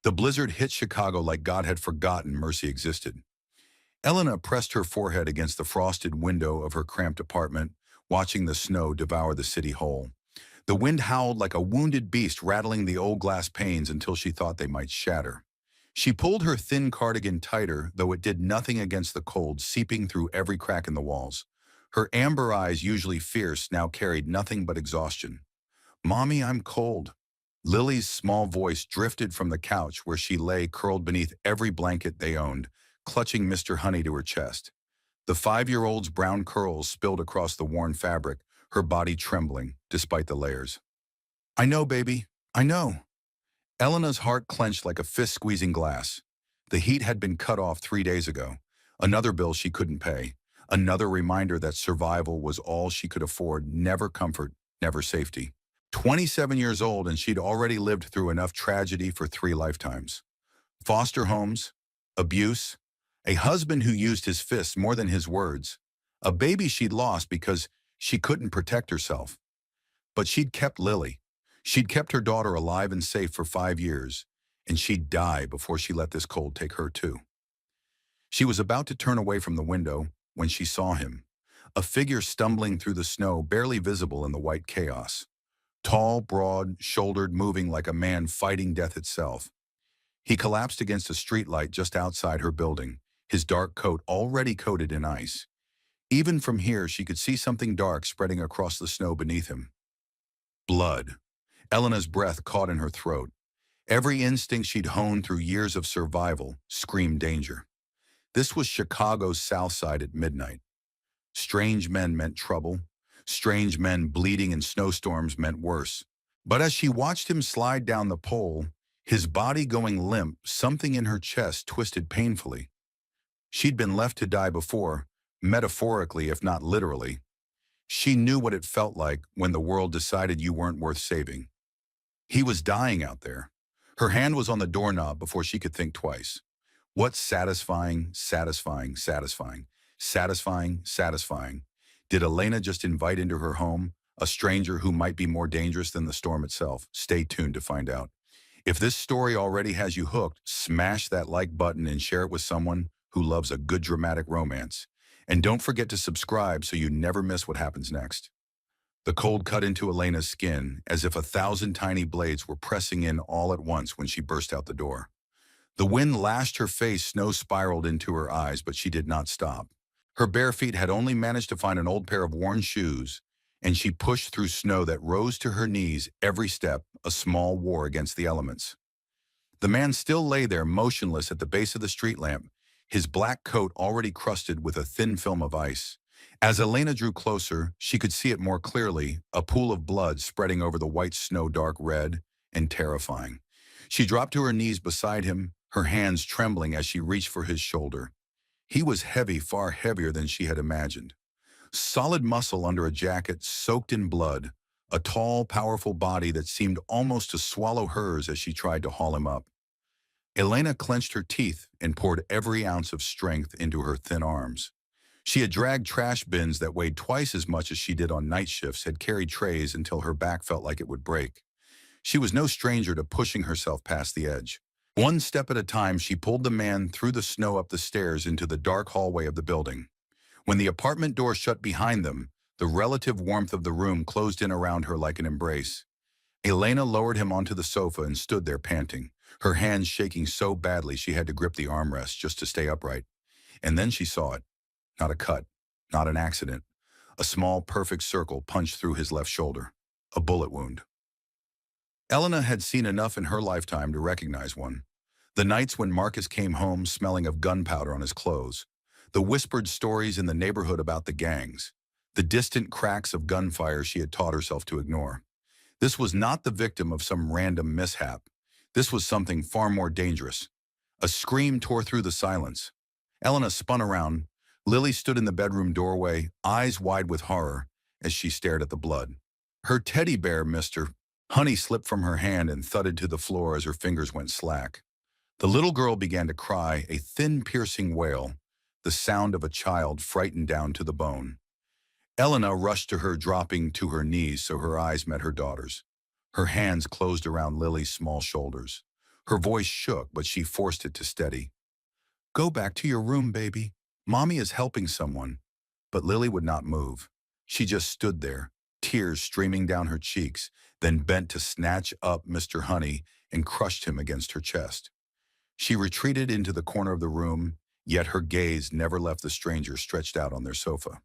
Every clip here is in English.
The blizzard hit Chicago like God had forgotten mercy existed. Elena pressed her forehead against the frosted window of her cramped apartment, watching the snow devour the city whole. The wind howled like a wounded beast, rattling the old glass panes until she thought they might shatter. She pulled her thin cardigan tighter, though it did nothing against the cold seeping through every crack in the walls. Her amber eyes, usually fierce, now carried nothing but exhaustion. "Mommy, I'm cold." Lily's small voice drifted from the couch where she lay curled beneath every blanket they owned, clutching Mr. Honey to her chest. The 5-year-old's brown curls spilled across the worn fabric, her body trembling, despite the layers. "I know, baby. I know." Elena's heart clenched like a fist squeezing glass. The heat had been cut off 3 days ago. Another bill she couldn't pay. Another reminder that survival was all she could afford, never comfort, never safety. 27 years old, and she'd already lived through enough tragedy for 3 lifetimes. Foster homes, abuse, a husband who used his fists more than his words, a baby she'd lost because she couldn't protect herself. But she'd kept Lily. She'd kept her daughter alive and safe for 5 years, and she'd die before she let this cold take her too. She was about to turn away from the window when she saw him, a figure stumbling through the snow, barely visible in the white chaos. Tall, broad-shouldered, moving like a man fighting death itself. He collapsed against a streetlight just outside her building, his dark coat already coated in ice. Even from here, she could see something dark spreading across the snow beneath him. Blood. Elena's breath caught in her throat. Every instinct she'd honed through years of survival screamed danger. This was Chicago's South Side at midnight. Strange men meant trouble. Strange men bleeding in snowstorms meant worse. But as she watched him slide down the pole, his body going limp, something in her chest twisted painfully. She'd been left to die before, metaphorically if not literally. She knew what it felt like when the world decided you weren't worth saving. He was dying out there. Her hand was on the doorknob before she could think twice. What satisfying, satisfying, satisfying, satisfying, satisfying did Elena just invite into her home, a stranger who might be more dangerous than the storm itself? Stay tuned to find out. If this story already has you hooked, smash that like button and share it with someone who loves a good dramatic romance. And don't forget to subscribe so you never miss what happens next. The cold cut into Elena's skin as if 1,000 tiny blades were pressing in all at once when she burst out the door. The wind lashed her face, snow spiraled into her eyes, but she did not stop. Her bare feet had only managed to find an old pair of worn shoes, and she pushed through snow that rose to her knees every step, a small war against the elements. The man still lay there motionless at the base of the street lamp, his black coat already crusted with a thin film of ice. As Elena drew closer, she could see it more clearly, a pool of blood spreading over the white snow, dark red and terrifying. She dropped to her knees beside him, her hands trembling as she reached for his shoulder. He was heavy, far heavier than she had imagined. Solid muscle under a jacket soaked in blood, a tall, powerful body that seemed almost to swallow hers as she tried to haul him up. Elena clenched her teeth and poured every ounce of strength into her thin arms. She had dragged trash bins that weighed twice as much as she did on night shifts, had carried trays until her back felt like it would break. She was no stranger to pushing herself past the edge. One step at a time, she pulled the man through the snow up the stairs into the dark hallway of the building. When the apartment door shut behind them, the relative warmth of the room closed in around her like an embrace. Elena lowered him onto the sofa and stood there panting, her hands shaking so badly she had to grip the armrest just to stay upright. And then she saw it. Not a cut, not an accident. A small, perfect circle punched through his left shoulder. A bullet wound. Elena had seen enough in her lifetime to recognize one. The nights when Marcus came home smelling of gunpowder on his clothes. The whispered stories in the neighborhood about the gangs. The distant cracks of gunfire she had taught herself to ignore. This was not the victim of some random mishap. This was something far more dangerous. A scream tore through the silence. Elena spun around. Lily stood in the bedroom doorway, eyes wide with horror, as she stared at the blood. Her teddy bear, Mr. Honey, slipped from her hand and thudded to the floor as her fingers went slack. The little girl began to cry, a thin, piercing wail, the sound of a child frightened down to the bone. Elena rushed to her, dropping to her knees so her eyes met her daughter's. Her hands closed around Lily's small shoulders. Her voice shook, but she forced it to steady. Go back to your room, baby. Mommy is helping someone. But Lily would not move. She just stood there, tears streaming down her cheeks, then bent to snatch up Mr. Honey and crushed him against her chest. She retreated into the corner of the room, yet her gaze never left the stranger stretched out on their sofa.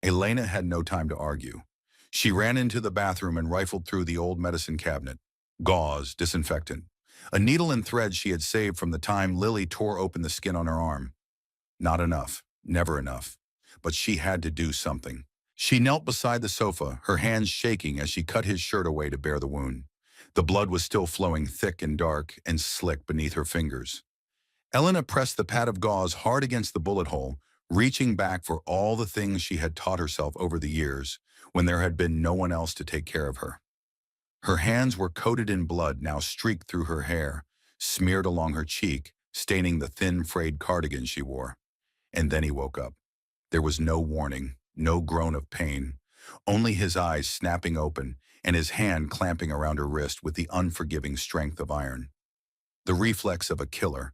Elena had no time to argue. She ran into the bathroom and rifled through the old medicine cabinet. Gauze, disinfectant. A needle and thread she had saved from the time Lily tore open the skin on her arm. Not enough. Never enough. But she had to do something. She knelt beside the sofa, her hands shaking as she cut his shirt away to bare the wound. The blood was still flowing thick and dark and slick beneath her fingers. Elena pressed the pad of gauze hard against the bullet hole, reaching back for all the things she had taught herself over the years when there had been no one else to take care of her. Her hands were coated in blood now streaked through her hair, smeared along her cheek, staining the thin frayed cardigan she wore. And then he woke up. There was no warning, no groan of pain, only his eyes snapping open and his hand clamping around her wrist with the unforgiving strength of iron. The reflex of a killer,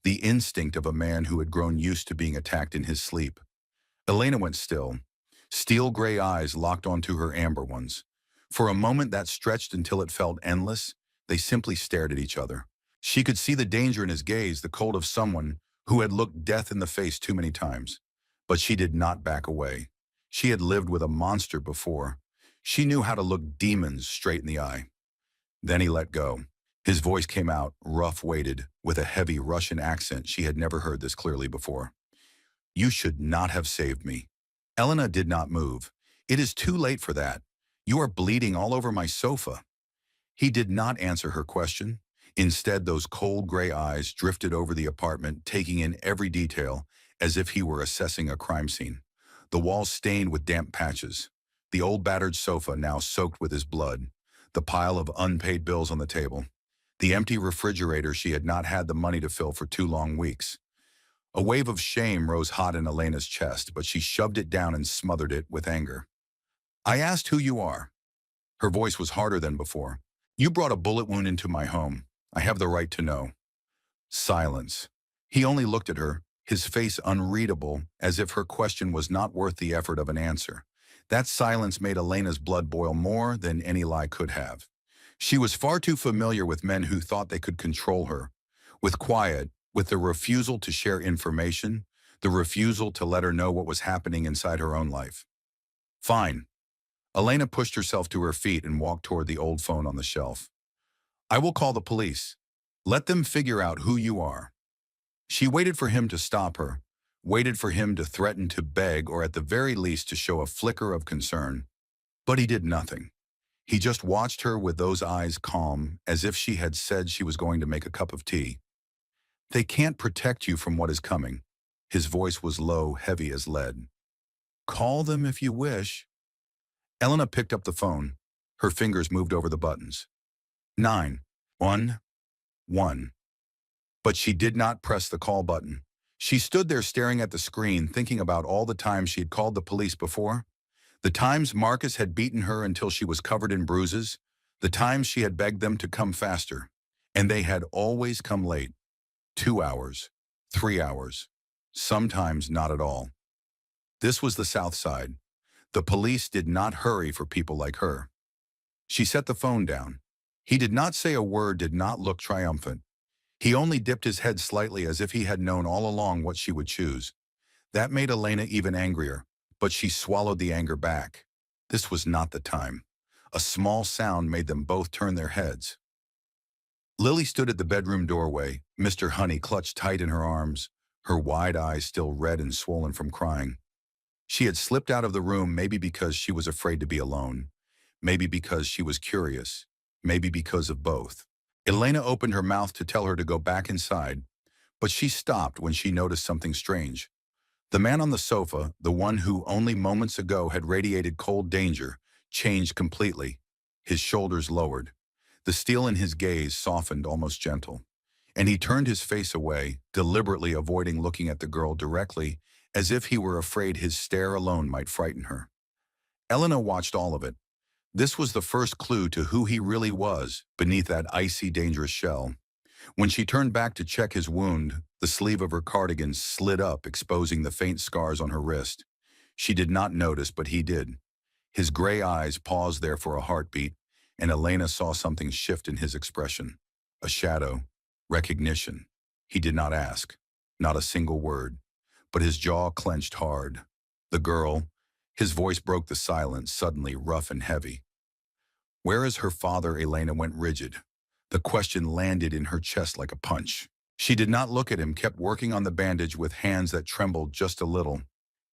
the instinct of a man who had grown used to being attacked in his sleep. Elena went still, steel gray eyes locked onto her amber ones. For a moment that stretched until it felt endless, they simply stared at each other. She could see the danger in his gaze, the cold of someone who had looked death in the face too many times. But she did not back away. She had lived with a monster before. She knew how to look demons straight in the eye. Then he let go. His voice came out, rough-weighted, with a heavy Russian accent she had never heard this clearly before. You should not have saved me. Elena did not move. It is too late for that. You are bleeding all over my sofa. He did not answer her question. Instead, those cold gray eyes drifted over the apartment, taking in every detail, as if he were assessing a crime scene. The walls stained with damp patches. The old battered sofa now soaked with his blood. The pile of unpaid bills on the table. The empty refrigerator she had not had the money to fill for 2 long weeks. A wave of shame rose hot in Elena's chest, but she shoved it down and smothered it with anger. I asked who you are. Her voice was harder than before. You brought a bullet wound into my home. I have the right to know. Silence. He only looked at her, his face unreadable, as if her question was not worth the effort of an answer. That silence made Elena's blood boil more than any lie could have. She was far too familiar with men who thought they could control her. With quiet, with the refusal to share information, the refusal to let her know what was happening inside her own life. Fine. Elena pushed herself to her feet and walked toward the old phone on the shelf. I will call the police. Let them figure out who you are. She waited for him to stop her, waited for him to threaten to beg or at the very least to show a flicker of concern. But he did nothing. He just watched her with those eyes calm, as if she had said she was going to make a cup of tea. They can't protect you from what is coming. His voice was low, heavy as lead. Call them if you wish. Elena picked up the phone. Her fingers moved over the buttons. 911. But she did not press the call button. She stood there staring at the screen, thinking about all the times she had called the police before. The times Marcus had beaten her until she was covered in bruises. The times she had begged them to come faster. And they had always come late. 2 hours, 3 hours, sometimes not at all. This was the South Side. The police did not hurry for people like her. She set the phone down. He did not say a word, did not look triumphant. He only dipped his head slightly as if he had known all along what she would choose. That made Elena even angrier, but she swallowed the anger back. This was not the time. A small sound made them both turn their heads. Lily stood at the bedroom doorway, Mr. Honey clutched tight in her arms, her wide eyes still red and swollen from crying. She had slipped out of the room maybe because she was afraid to be alone, maybe because she was curious, maybe because of both. Elena opened her mouth to tell her to go back inside, but she stopped when she noticed something strange. The man on the sofa, the one who only moments ago had radiated cold danger, changed completely. His shoulders lowered. The steel in his gaze softened, almost gentle. And he turned his face away, deliberately avoiding looking at the girl directly, as if he were afraid his stare alone might frighten her. Elena watched all of it. This was the first clue to who he really was beneath that icy, dangerous shell. When she turned back to check his wound, the sleeve of her cardigan slid up, exposing the faint scars on her wrist. She did not notice, but he did. His gray eyes paused there for a heartbeat, and Elena saw something shift in his expression. A shadow. Recognition. He did not ask. Not a single word. But his jaw clenched hard. The girl. His voice broke the silence, suddenly rough and heavy. Where is her father? Elena went rigid. The question landed in her chest like a punch. She did not look at him, kept working on the bandage with hands that trembled just a little.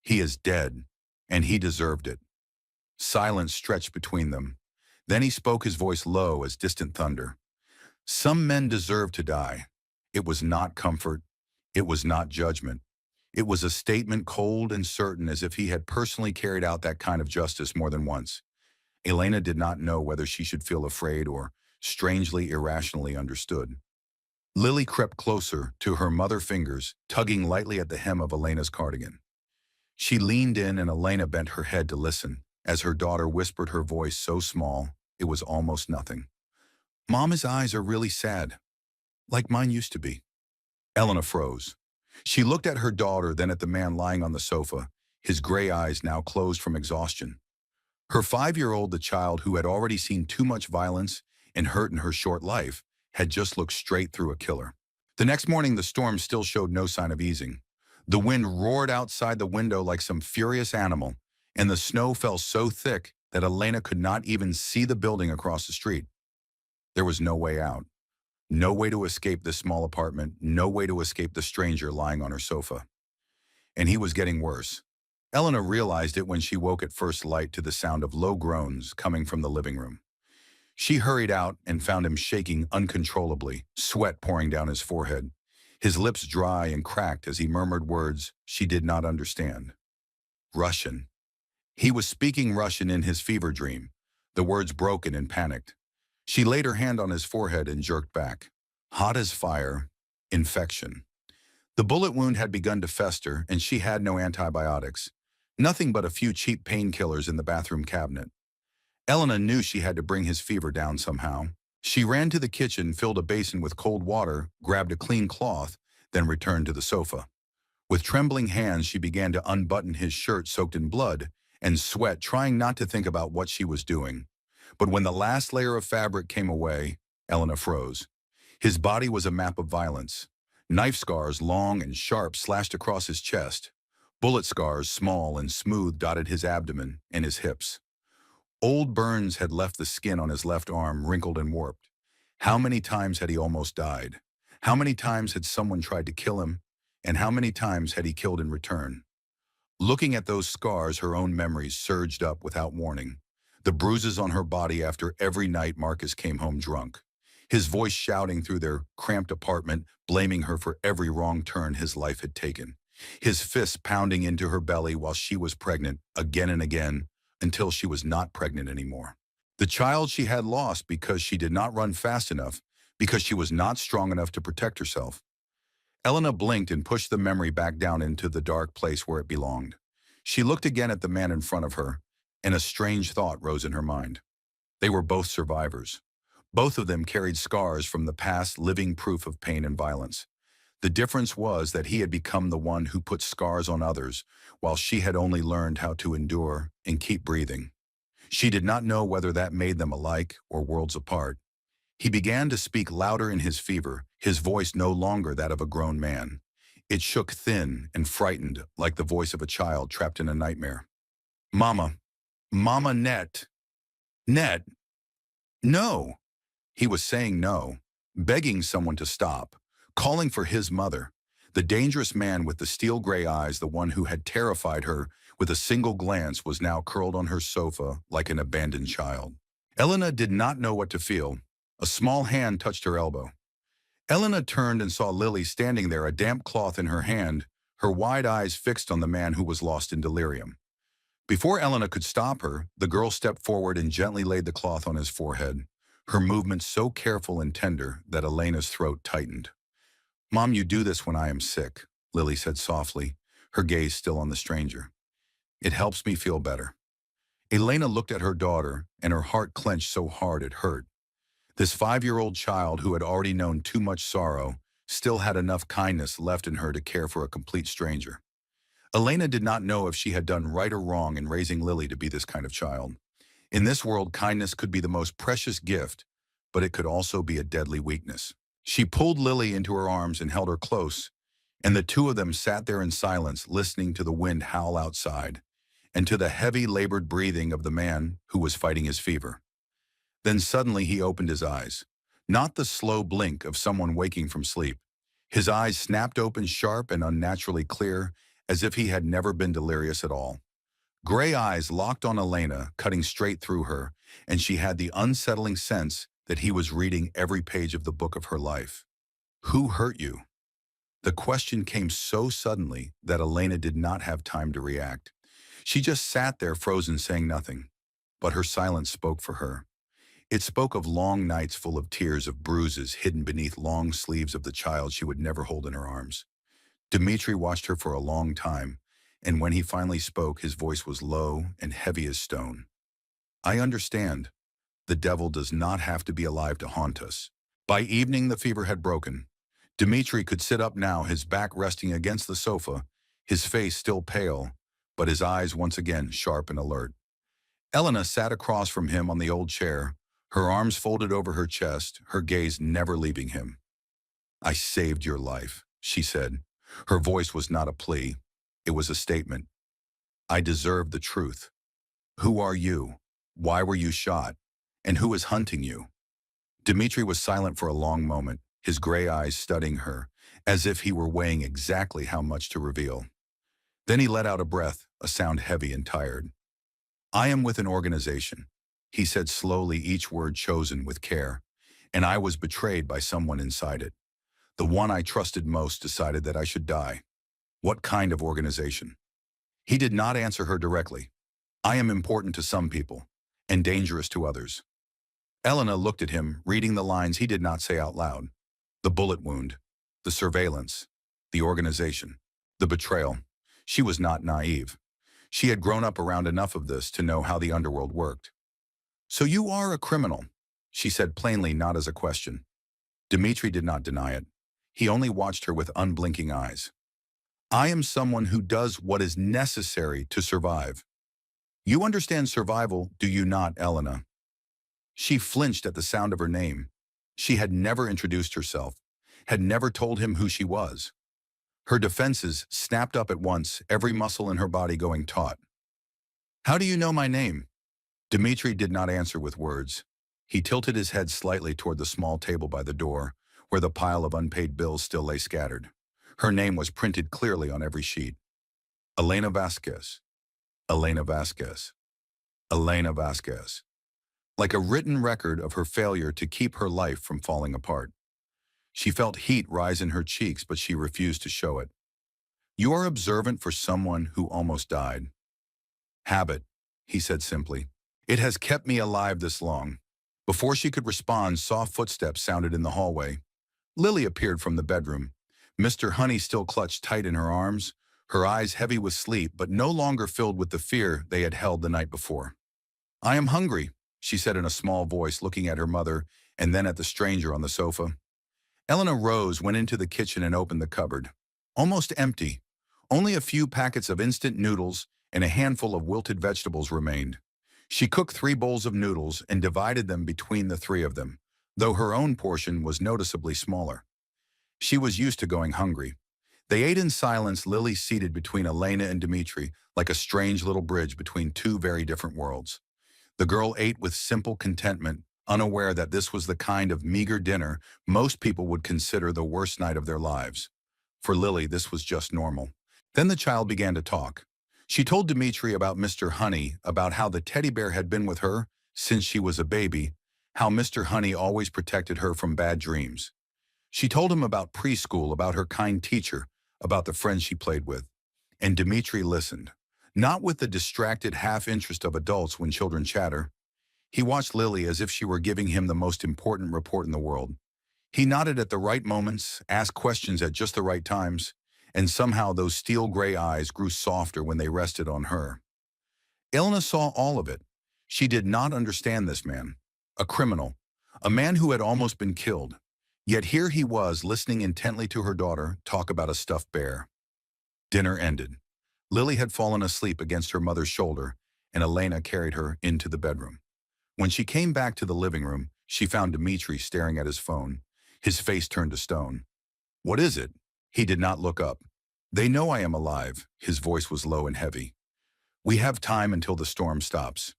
He is dead, and he deserved it. Silence stretched between them. Then he spoke, his voice low as distant thunder. Some men deserve to die. It was not comfort. It was not judgment. It was a statement cold and certain, as if he had personally carried out that kind of justice more than once. Elena did not know whether she should feel afraid or strangely irrationally understood. Lily crept closer to her mother, fingers tugging lightly at the hem of Elena's cardigan. She leaned in, and Elena bent her head to listen, as her daughter whispered, her voice so small it was almost nothing. Mama's eyes are really sad, like mine used to be. Elena froze. She looked at her daughter, then at the man lying on the sofa, his gray eyes now closed from exhaustion. Her 5-year-old, the child who had already seen too much violence and hurt in her short life, had just looked straight through a killer. The next morning, the storm still showed no sign of easing. The wind roared outside the window like some furious animal, and the snow fell so thick that Elena could not even see the building across the street. There was no way out. No way to escape this small apartment, no way to escape the stranger lying on her sofa. And he was getting worse. Elena realized it when she woke at first light to the sound of low groans coming from the living room. She hurried out and found him shaking uncontrollably, sweat pouring down his forehead, his lips dry and cracked as he murmured words she did not understand. Russian. He was speaking Russian in his fever dream, the words broken and panicked. She laid her hand on his forehead and jerked back. Hot as fire. Infection. The bullet wound had begun to fester, and she had no antibiotics. Nothing but a few cheap painkillers in the bathroom cabinet. Elena knew she had to bring his fever down somehow. She ran to the kitchen, filled a basin with cold water, grabbed a clean cloth, then returned to the sofa. With trembling hands, she began to unbutton his shirt soaked in blood and sweat, trying not to think about what she was doing. But when the last layer of fabric came away, Elena froze. His body was a map of violence. Knife scars, long and sharp, slashed across his chest. Bullet scars, small and smooth, dotted his abdomen and his hips. Old burns had left the skin on his left arm wrinkled and warped. How many times had he almost died? How many times had someone tried to kill him? And how many times had he killed in return? Looking at those scars, her own memories surged up without warning. The bruises on her body after every night Marcus came home drunk. His voice shouting through their cramped apartment, blaming her for every wrong turn his life had taken. His fists pounding into her belly while she was pregnant, again and again, until she was not pregnant anymore. The child she had lost because she did not run fast enough, because she was not strong enough to protect herself. Elena blinked and pushed the memory back down into the dark place where it belonged. She looked again at the man in front of her, and a strange thought rose in her mind. They were both survivors. Both of them carried scars from the past, living proof of pain and violence. The difference was that he had become the one who put scars on others, while she had only learned how to endure and keep breathing. She did not know whether that made them alike or worlds apart. He began to speak louder in his fever, his voice no longer that of a grown man. It shook thin and frightened, like the voice of a child trapped in a nightmare. Mama. Mama, Net. Net. No. He was saying no, begging someone to stop, calling for his mother. The dangerous man with the steel gray eyes, the one who had terrified her with a single glance, was now curled on her sofa like an abandoned child. Elena did not know what to feel. A small hand touched her elbow. Elena turned and saw Lily standing there, a damp cloth in her hand, her wide eyes fixed on the man who was lost in delirium. Before Elena could stop her, the girl stepped forward and gently laid the cloth on his forehead, her movements so careful and tender that Elena's throat tightened. Mom, you do this when I am sick, Lily said softly, her gaze still on the stranger. It helps me feel better. Elena looked at her daughter, and her heart clenched so hard it hurt. This 5-year-old child who had already known too much sorrow still had enough kindness left in her to care for a complete stranger. Elena did not know if she had done right or wrong in raising Lily to be this kind of child. In this world, kindness could be the most precious gift, but it could also be a deadly weakness. She pulled Lily into her arms and held her close, and the two of them sat there in silence, listening to the wind howl outside and to the heavy, labored breathing of the man who was fighting his fever. Then suddenly he opened his eyes. Not the slow blink of someone waking from sleep. His eyes snapped open sharp and unnaturally clear, as if he had never been delirious at all. Gray eyes locked on Elena, cutting straight through her, and she had the unsettling sense that he was reading every page of the book of her life. Who hurt you? The question came so suddenly that Elena did not have time to react. She just sat there frozen, saying nothing. But her silence spoke for her. It spoke of long nights full of tears, of bruises hidden beneath long sleeves of the child she would never hold in her arms. Dmitri watched her for a long time, and when he finally spoke, his voice was low and heavy as stone. I understand. The devil does not have to be alive to haunt us. By evening, the fever had broken. Dmitri could sit up now, his back resting against the sofa, his face still pale, but his eyes once again sharp and alert. Elena sat across from him on the old chair, her arms folded over her chest, her gaze never leaving him. I saved your life, she said. Her voice was not a plea. It was a statement. I deserve the truth. Who are you? Why were you shot? And who is hunting you? Dmitri was silent for a long moment, his gray eyes studying her, as if he were weighing exactly how much to reveal. Then he let out a breath, a sound heavy and tired. I am with an organization, he said slowly, each word chosen with care, and I was betrayed by someone inside it. The one I trusted most decided that I should die. What kind of organization? He did not answer her directly. I am important to some people, and dangerous to others. Elena looked at him, reading the lines he did not say out loud. The bullet wound, the surveillance, the organization, the betrayal. She was not naive. She had grown up around enough of this to know how the underworld worked. So you are a criminal, she said plainly, not as a question. Dmitri did not deny it. He only watched her with unblinking eyes. I am someone who does what is necessary to survive. You understand survival, do you not, Elena? She flinched at the sound of her name. She had never introduced herself, had never told him who she was. Her defenses snapped up at once, every muscle in her body going taut. How do you know my name? Dmitri did not answer with words. He tilted his head slightly toward the small table by the door, where the pile of unpaid bills still lay scattered. Her name was printed clearly on every sheet. Elena Vasquez. Elena Vasquez. Elena Vasquez. Like a written record of her failure to keep her life from falling apart. She felt heat rise in her cheeks, but she refused to show it. You are observant for someone who almost died. Habit, he said simply. It has kept me alive this long. Before she could respond, soft footsteps sounded in the hallway. Lily appeared from the bedroom. Mr. Honey still clutched tight in her arms, her eyes heavy with sleep, but no longer filled with the fear they had held the night before. I am hungry, she said in a small voice, looking at her mother and then at the stranger on the sofa. Elena rose, went into the kitchen and opened the cupboard. Almost empty. Only a few packets of instant noodles and a handful of wilted vegetables remained. She cooked 3 bowls of noodles and divided them between the 3 of them, though her own portion was noticeably smaller. She was used to going hungry. They ate in silence, Lily seated between Elena and Dmitri, like a strange little bridge between 2 very different worlds. The girl ate with simple contentment, unaware that this was the kind of meager dinner most people would consider the worst night of their lives. For Lily, this was just normal. Then the child began to talk. She told Dmitri about Mr. Honey, about how the teddy bear had been with her since she was a baby, how Mr. Honey always protected her from bad dreams. She told him about preschool, about her kind teacher, about the friends she played with. And Dmitri listened, not with the distracted half-interest of adults when children chatter. He watched Lily as if she were giving him the most important report in the world. He nodded at the right moments, asked questions at just the right times, and somehow those steel-gray eyes grew softer when they rested on her. Elena saw all of it. She did not understand this man. A criminal. a man who had almost been killed. Yet here he was, listening intently to her daughter talk about a stuffed bear. Dinner ended. Lily had fallen asleep against her mother's shoulder, and Elena carried her into the bedroom. When she came back to the living room, she found Dmitri staring at his phone, his face turned to stone. "What is it?" He did not look up. "They know I am alive." His voice was low and heavy. "We have time until the storm stops."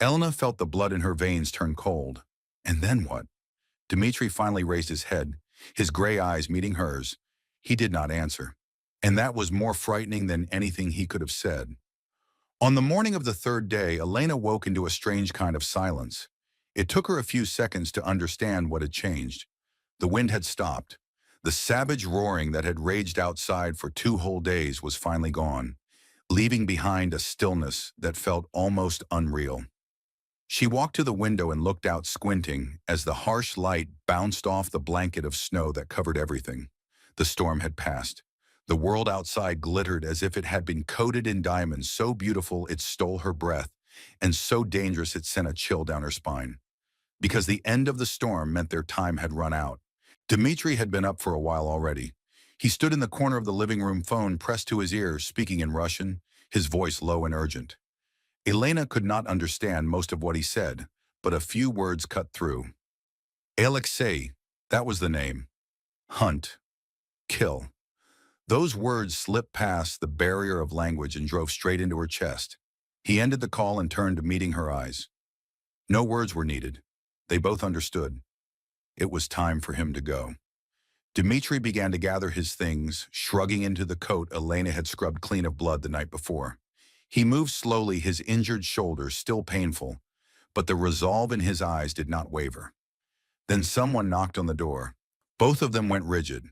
Elena felt the blood in her veins turn cold. And then what? Dmitri finally raised his head, his gray eyes meeting hers. He did not answer. And that was more frightening than anything he could have said. On the morning of the third day, Elena woke into a strange kind of silence. It took her a few seconds to understand what had changed. The wind had stopped. The savage roaring that had raged outside for 2 whole days was finally gone, leaving behind a stillness that felt almost unreal. She walked to the window and looked out, squinting, as the harsh light bounced off the blanket of snow that covered everything. The storm had passed. The world outside glittered as if it had been coated in diamonds, so beautiful it stole her breath, and so dangerous it sent a chill down her spine. Because the end of the storm meant their time had run out. Dmitri had been up for a while already. He stood in the corner of the living room, phone pressed to his ear, speaking in Russian, his voice low and urgent. Elena could not understand most of what he said, but a few words cut through. Alexei, that was the name. Hunt. Kill. Those words slipped past the barrier of language and drove straight into her chest. He ended the call and turned to meeting her eyes. No words were needed. They both understood. It was time for him to go. Dmitri began to gather his things, shrugging into the coat Elena had scrubbed clean of blood the night before. He moved slowly, his injured shoulder still painful, but the resolve in his eyes did not waver. Then someone knocked on the door. Both of them went rigid.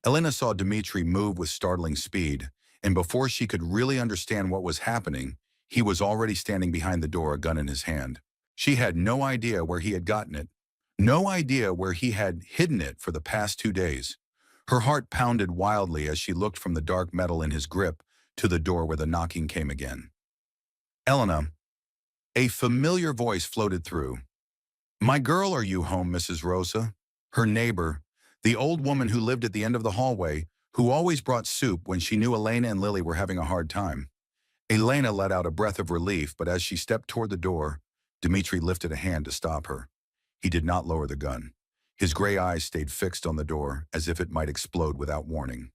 Elena saw Dmitri move with startling speed, and before she could really understand what was happening, he was already standing behind the door, a gun in his hand. She had no idea where he had gotten it, no idea where he had hidden it for the past 2 days. Her heart pounded wildly as she looked from the dark metal in his grip to the door where the knocking came again. "Elena." A familiar voice floated through. "My girl, are you home, Mrs. Rosa?" Her neighbor, the old woman who lived at the end of the hallway, who always brought soup when she knew Elena and Lily were having a hard time. Elena let out a breath of relief, but as she stepped toward the door, Dmitri lifted a hand to stop her. He did not lower the gun. His gray eyes stayed fixed on the door, as if it might explode without warning.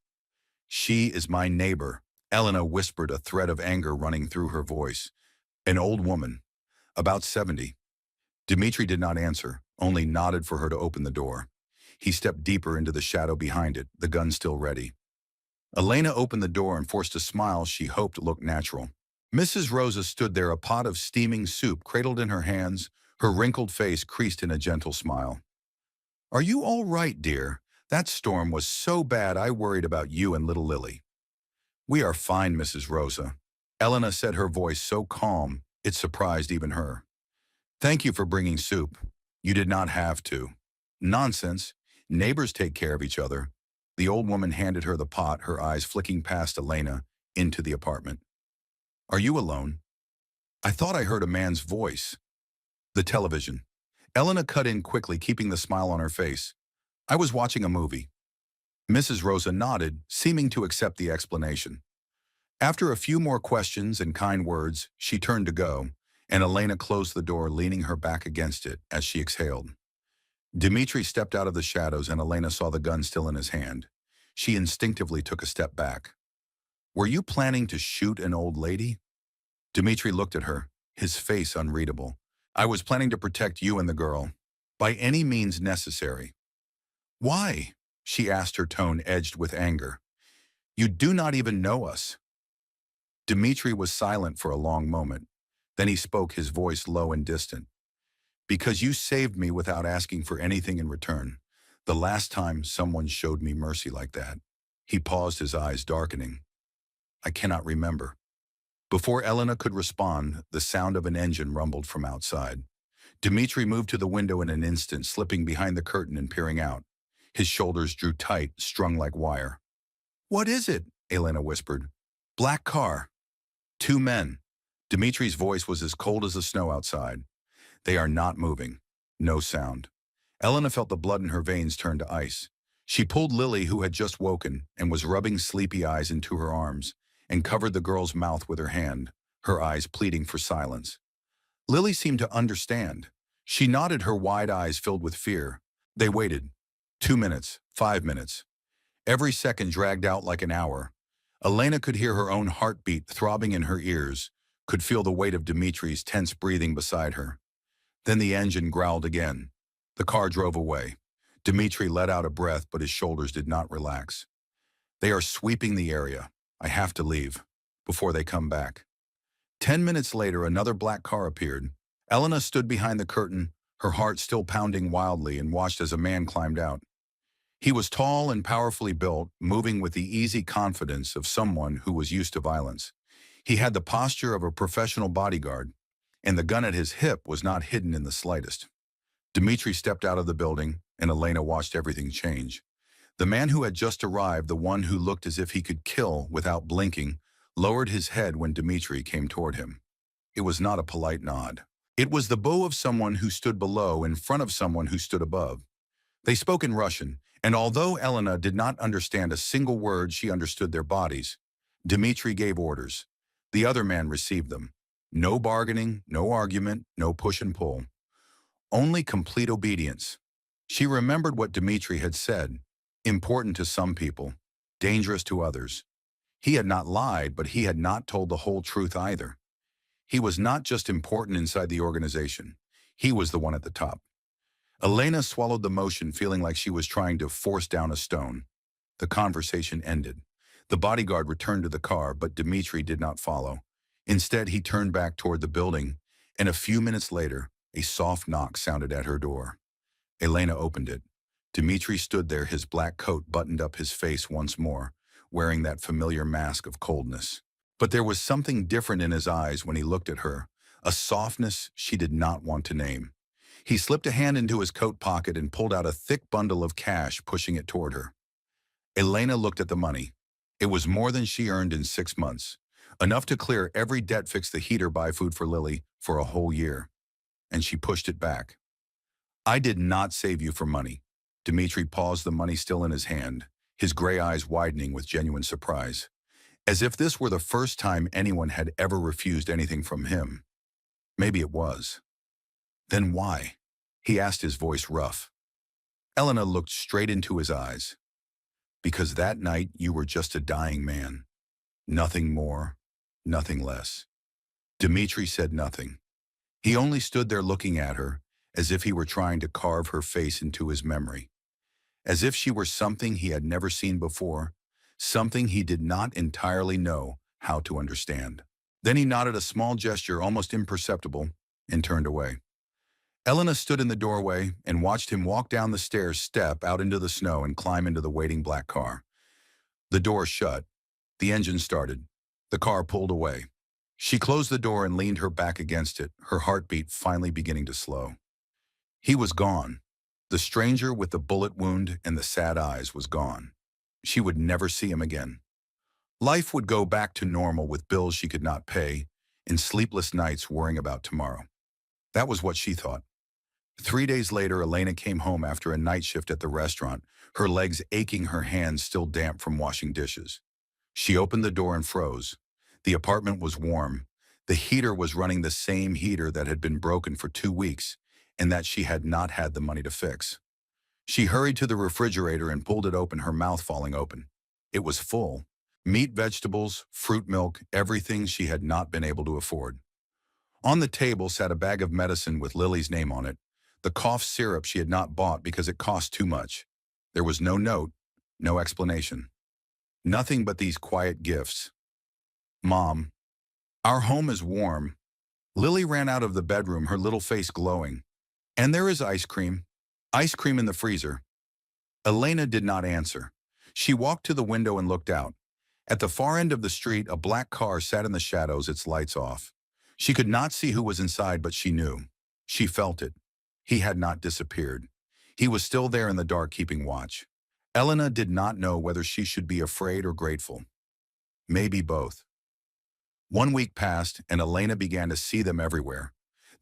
"She is my neighbor," Elena whispered, a thread of anger running through her voice. "An old woman, about 70. Dmitri did not answer, only nodded for her to open the door. He stepped deeper into the shadow behind it, the gun still ready. Elena opened the door and forced a smile she hoped looked natural. Mrs. Rosa stood there, a pot of steaming soup cradled in her hands, her wrinkled face creased in a gentle smile. "Are you all right, dear? That storm was so bad I worried about you and little Lily." "We are fine, Mrs. Rosa," Elena said, her voice so calm it surprised even her. "Thank you for bringing soup. You did not have to." "Nonsense. Neighbors take care of each other." The old woman handed her the pot, her eyes flicking past Elena into the apartment. "Are you alone?" "I thought I heard a man's voice." "The television." Elena cut in quickly, keeping the smile on her face. "I was watching a movie." Mrs. Rosa nodded, seeming to accept the explanation. After a few more questions and kind words, she turned to go, and Elena closed the door, leaning her back against it as she exhaled. Dmitri stepped out of the shadows, and Elena saw the gun still in his hand. She instinctively took a step back. "Were you planning to shoot an old lady?" Dmitri looked at her, his face unreadable. "I was planning to protect you and the girl, by any means necessary." "Why?" she asked, her tone edged with anger. "You do not even know us." Dmitri was silent for a long moment. Then he spoke, his voice low and distant. "Because you saved me without asking for anything in return. The last time someone showed me mercy like that." He paused, his eyes darkening. "I cannot remember." Before Elena could respond, the sound of an engine rumbled from outside. Dmitri moved to the window in an instant, slipping behind the curtain and peering out. His shoulders drew tight, strung like wire. "What is it?" Elena whispered. "Black car. 2 men." Dmitri's voice was as cold as the snow outside. "They are not moving. No sound." Elena felt the blood in her veins turn to ice. She pulled Lily, who had just woken and was rubbing sleepy eyes, into her arms and covered the girl's mouth with her hand, her eyes pleading for silence. Lily seemed to understand. She nodded, her wide eyes filled with fear. They waited. 2 minutes, 5 minutes. Every second dragged out like an hour. Elena could hear her own heartbeat throbbing in her ears, could feel the weight of Dimitri's tense breathing beside her. Then the engine growled again. The car drove away. Dimitri let out a breath, but his shoulders did not relax. They are sweeping the area. I have to leave before they come back. 10 minutes later, another black car appeared. Elena stood behind the curtain, her heart still pounding wildly, and watched as a man climbed out. He was tall and powerfully built, moving with the easy confidence of someone who was used to violence. He had the posture of a professional bodyguard, and the gun at his hip was not hidden in the slightest. Dimitri stepped out of the building, and Elena watched everything change. The man who had just arrived, the one who looked as if he could kill without blinking, lowered his head when Dimitri came toward him. It was not a polite nod. It was the bow of someone who stood below in front of someone who stood above. They spoke in Russian, and although Elena did not understand a single word, she understood their bodies. Dimitri gave orders. The other man received them. No bargaining, no argument, no push and pull. Only complete obedience. She remembered what Dimitri had said. Important to some people, dangerous to others. He had not lied, but he had not told the whole truth either. He was not just important inside the organization. He was the one at the top. Elena swallowed the motion, feeling like she was trying to force down a stone. The conversation ended. The bodyguard returned to the car, but Dimitri did not follow. Instead, he turned back toward the building, and a few minutes later, a soft knock sounded at her door. Elena opened it. Dimitri stood there, his black coat buttoned up his face once more, wearing that familiar mask of coldness. But there was something different in his eyes when he looked at her, a softness she did not want to name. He slipped a hand into his coat pocket and pulled out a thick bundle of cash, pushing it toward her. Elena looked at the money. It was more than she earned in 6 months, enough to clear every debt, fix the heater, buy food for Lily for a whole year. And she pushed it back. I did not save you for money. Dimitri paused, the money still in his hand, his gray eyes widening with genuine surprise, as if this were the first time anyone had ever refused anything from him. Maybe it was. Then why? He asked, his voice rough. Elena looked straight into his eyes. Because that night you were just a dying man. Nothing more, nothing less. Dimitri said nothing. He only stood there looking at her, as if he were trying to carve her face into his memory. As if she were something he had never seen before, something he did not entirely know how to understand. Then he nodded, a small gesture almost imperceptible, and turned away. Elena stood in the doorway and watched him walk down the stairs, step out into the snow, and climb into the waiting black car. The door shut. The engine started. The car pulled away. She closed the door and leaned her back against it, her heartbeat finally beginning to slow. He was gone. The stranger with the bullet wound and the sad eyes was gone. She would never see him again. Life would go back to normal, with bills she could not pay and sleepless nights worrying about tomorrow. That was what she thought. 3 days later, Elena came home after a night shift at the restaurant, her legs aching, her hands still damp from washing dishes. She opened the door and froze. The apartment was warm. The heater was running, the same heater that had been broken for 2 weeks and that she had not had the money to fix. She hurried to the refrigerator and pulled it open, her mouth falling open. It was full. Meat, vegetables, fruit, milk, everything she had not been able to afford. On the table sat a bag of medicine with Lily's name on it, the cough syrup she had not bought because it cost too much. There was no note, no explanation. Nothing but these quiet gifts. Mom, our home is warm. Lily ran out of the bedroom, her little face glowing. And there is ice cream. Ice cream in the freezer. Elena did not answer. She walked to the window and looked out. At the far end of the street, a black car sat in the shadows, its lights off. She could not see who was inside, but she knew. She felt it. He had not disappeared. He was still there in the dark, keeping watch. Elena did not know whether she should be afraid or grateful. Maybe both. 1 week passed, and Elena began to see them everywhere.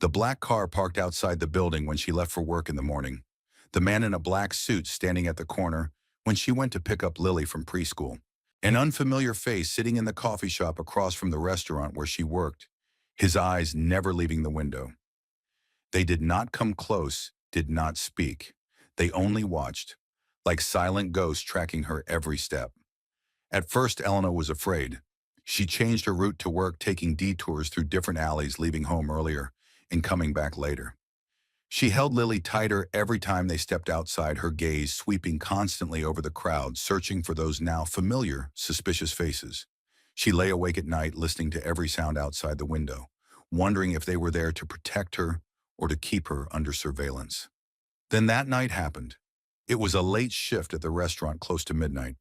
The black car parked outside the building when she left for work in the morning. the man in a black suit standing at the corner when she went to pick up Lily from preschool. An unfamiliar face sitting in the coffee shop across from the restaurant where she worked, his eyes never leaving the window. They did not come close, did not speak. They only watched, like silent ghosts tracking her every step. At first, Elena was afraid. She changed her route to work, taking detours through different alleys, leaving home earlier and coming back later. She held Lily tighter every time they stepped outside, her gaze sweeping constantly over the crowd, searching for those now familiar, suspicious faces. She lay awake at night, listening to every sound outside the window, wondering if they were there to protect her or to keep her under surveillance. Then that night happened. It was a late shift at the restaurant close to midnight.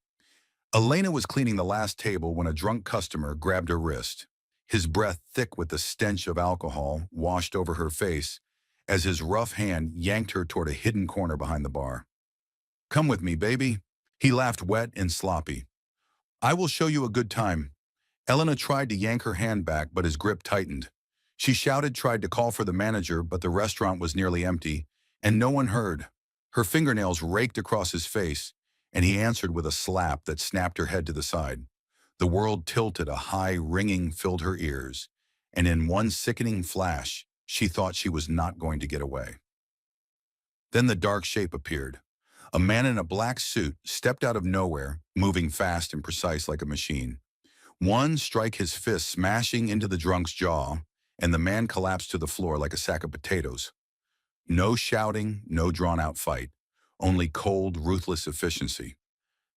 Elena was cleaning the last table when a drunk customer grabbed her wrist. His breath, thick with the stench of alcohol, washed over her face as his rough hand yanked her toward a hidden corner behind the bar. "Come with me, baby." He laughed, wet and sloppy. "I will show you a good time." Elena tried to yank her hand back, but his grip tightened. She shouted, tried to call for the manager, but the restaurant was nearly empty, and no one heard. Her fingernails raked across his face, and he answered with a slap that snapped her head to the side. The world tilted, a high ringing filled her ears, and in one sickening flash, she thought she was not going to get away. Then the dark shape appeared. A man in a black suit stepped out of nowhere, moving fast and precise like a machine. One strike, his fist smashing into the drunk's jaw, and the man collapsed to the floor like a sack of potatoes. No shouting, no drawn-out fight, only cold, ruthless efficiency.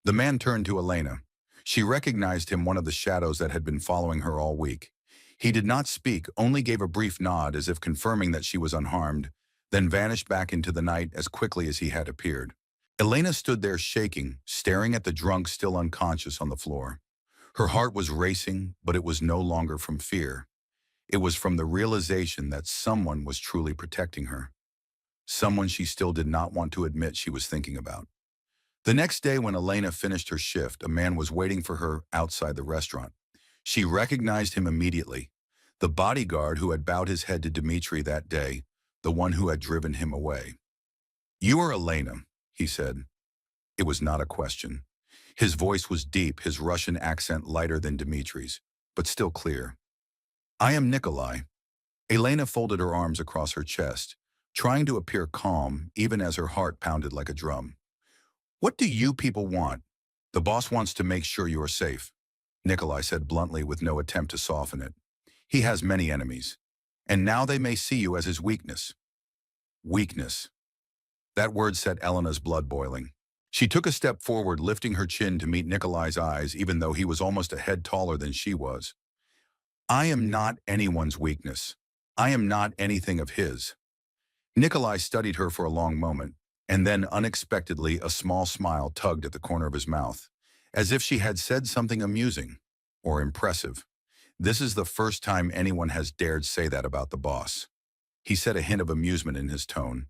The man turned to Elena. She recognized him, one of the shadows that had been following her all week. He did not speak, only gave a brief nod as if confirming that she was unharmed, then vanished back into the night as quickly as he had appeared. Elena stood there shaking, staring at the drunk still unconscious on the floor. Her heart was racing, but it was no longer from fear. It was from the realization that someone was truly protecting her. Someone she still did not want to admit she was thinking about. The next day when Elena finished her shift, a man was waiting for her outside the restaurant. She recognized him immediately. The bodyguard who had bowed his head to Dmitri that day, the one who had driven him away. "You are Elena," he said. It was not a question. His voice was deep, his Russian accent lighter than Dmitri's, but still clear. "I am Nikolai." Elena folded her arms across her chest, trying to appear calm even as her heart pounded like a drum. "What do you people want?" "The boss wants to make sure you are safe," Nikolai said bluntly with no attempt to soften it. "He has many enemies, and now they may see you as his weakness." Weakness. That word set Elena's blood boiling. She took a step forward, lifting her chin to meet Nikolai's eyes, even though he was almost a head taller than she was. "I am not anyone's weakness. I am not anything of his." Nikolai studied her for a long moment, and then unexpectedly a small smile tugged at the corner of his mouth, as if she had said something amusing or impressive. "This is the first time anyone has dared say that about the boss." He said, a hint of amusement in his tone.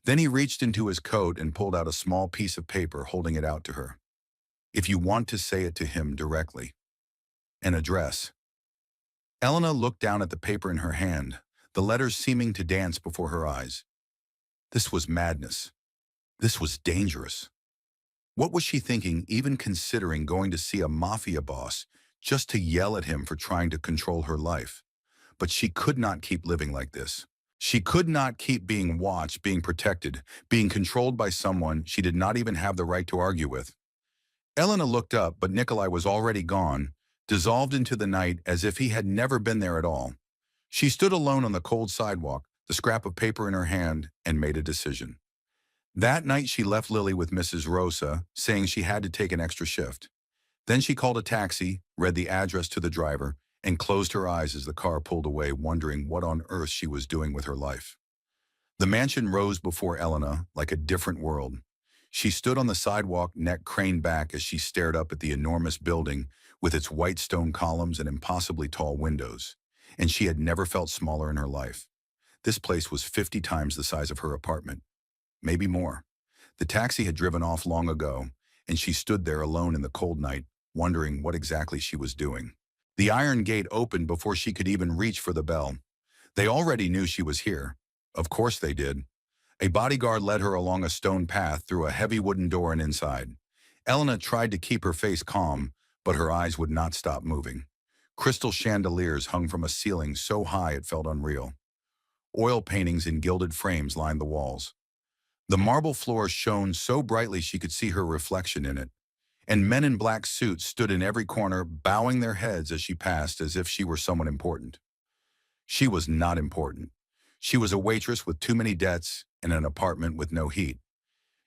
Then he reached into his coat and pulled out a small piece of paper, holding it out to her. "If you want to say it to him directly. An address." Elena looked down at the paper in her hand, the letters seeming to dance before her eyes. This was madness. This was dangerous. What was she thinking, even considering going to see a mafia boss just to yell at him for trying to control her life? But she could not keep living like this. She could not keep being watched, being protected, being controlled by someone she did not even have the right to argue with. Elena looked up, but Nikolai was already gone, dissolved into the night as if he had never been there at all. She stood alone on the cold sidewalk, the scrap of paper in her hand, and made a decision. That night she left Lily with Mrs. Rosa, saying she had to take an extra shift. Then she called a taxi, read the address to the driver, and closed her eyes as the car pulled away, wondering what on earth she was doing with her life. The mansion rose before Elena like a different world. She stood on the sidewalk, neck craned back as she stared up at the enormous building with its white stone columns and impossibly tall windows. And she had never felt smaller in her life. This place was 50 times the size of her apartment. Maybe more. The taxi had driven off long ago, and she stood there alone in the cold night, wondering what exactly she was doing. The iron gate opened before she could even reach for the bell. They already knew she was here. Of course they did. A bodyguard led her along a stone path through a heavy wooden door and inside. Elena tried to keep her face calm, but her eyes would not stop moving. Crystal chandeliers hung from a ceiling so high it felt unreal. Oil paintings in gilded frames lined the walls. The marble floor shone so brightly she could see her reflection in it, and men in black suits stood in every corner, bowing their heads as she passed as if she were someone important. She was not important. She was a waitress with too many debts and an apartment with no heat.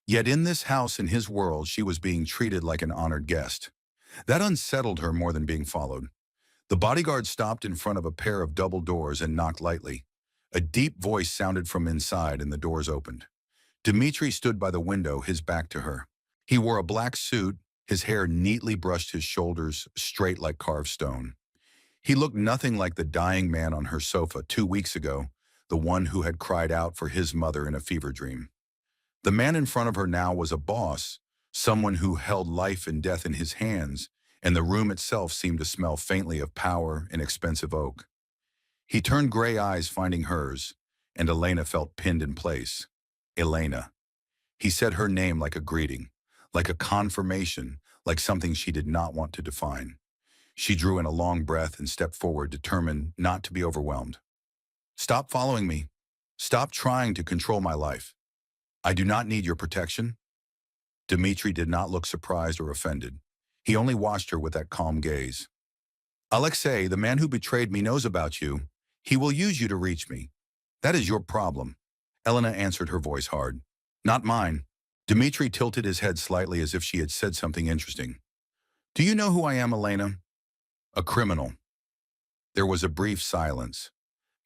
Yet in this house in his world, she was being treated like an honored guest. That unsettled her more than being followed. The bodyguard stopped in front of a pair of double doors and knocked lightly. A deep voice sounded from inside and the doors opened. Dmitri stood by the window, his back to her. He wore a black suit, his hair neatly brushed his shoulders, straight like carved stone. He looked nothing like the dying man on her sofa 2 weeks ago, the one who had cried out for his mother in a fever dream. The man in front of her now was a boss, someone who held life and death in his hands, and the room itself seemed to smell faintly of power and expensive oak. He turned gray eyes finding hers, and Elena felt pinned in place. Elena. He said her name like a greeting, like a confirmation, like something she did not want to define. She drew in a long breath and stepped forward, determined not to be overwhelmed. Stop following me. Stop trying to control my life. I do not need your protection. Dmitri did not look surprised or offended. He only watched her with that calm gaze. Alexei, the man who betrayed me, knows about you. He will use you to reach me. That is your problem. Elena answered, her voice hard. Not mine. Dmitri tilted his head slightly as if she had said something interesting. Do you know who I am, Elena? A criminal. There was a brief silence.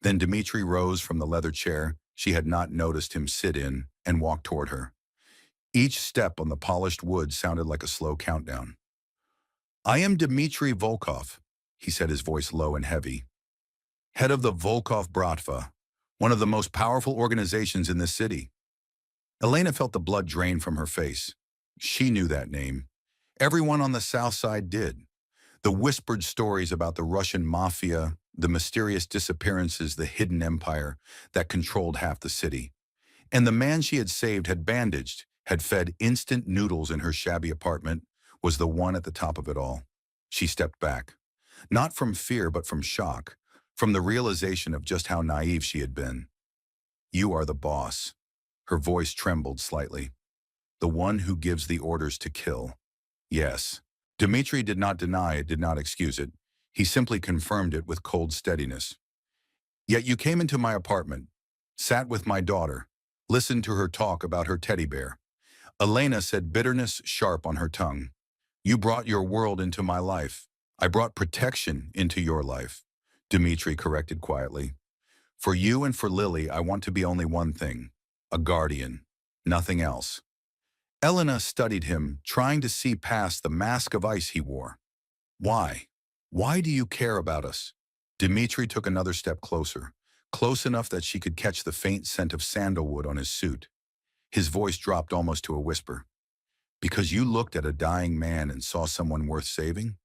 Then Dmitri rose from the leather chair she had not noticed him sit in and walked toward her. Each step on the polished wood sounded like a slow countdown. I am Dmitri Volkov, he said, his voice low and heavy. Head of the Volkov Bratva, one of the most powerful organizations in this city. Elena felt the blood drain from her face. She knew that name. Everyone on the south side did. The whispered stories about the Russian Mafia, the mysterious disappearances, the hidden empire that controlled half the city. And the man she had saved, had bandaged, had fed instant noodles in her shabby apartment, was the one at the top of it all. She stepped back. Not from fear, but from shock, from the realization of just how naive she had been. You are the boss. Her voice trembled slightly. The one who gives the orders to kill. Yes. Dmitri did not deny it, did not excuse it. He simply confirmed it with cold steadiness. Yet you came into my apartment, sat with my daughter, listened to her talk about her teddy bear. Elena said, bitterness sharp on her tongue. You brought your world into my life. I brought protection into your life, Dmitri corrected quietly. For you and for Lily, I want to be only one thing, a guardian, nothing else. Elena studied him, trying to see past the mask of ice he wore. Why? Why do you care about us? Dmitri took another step closer, close enough that she could catch the faint scent of sandalwood on his suit. His voice dropped almost to a whisper. Because you looked at a dying man and saw someone worth saving?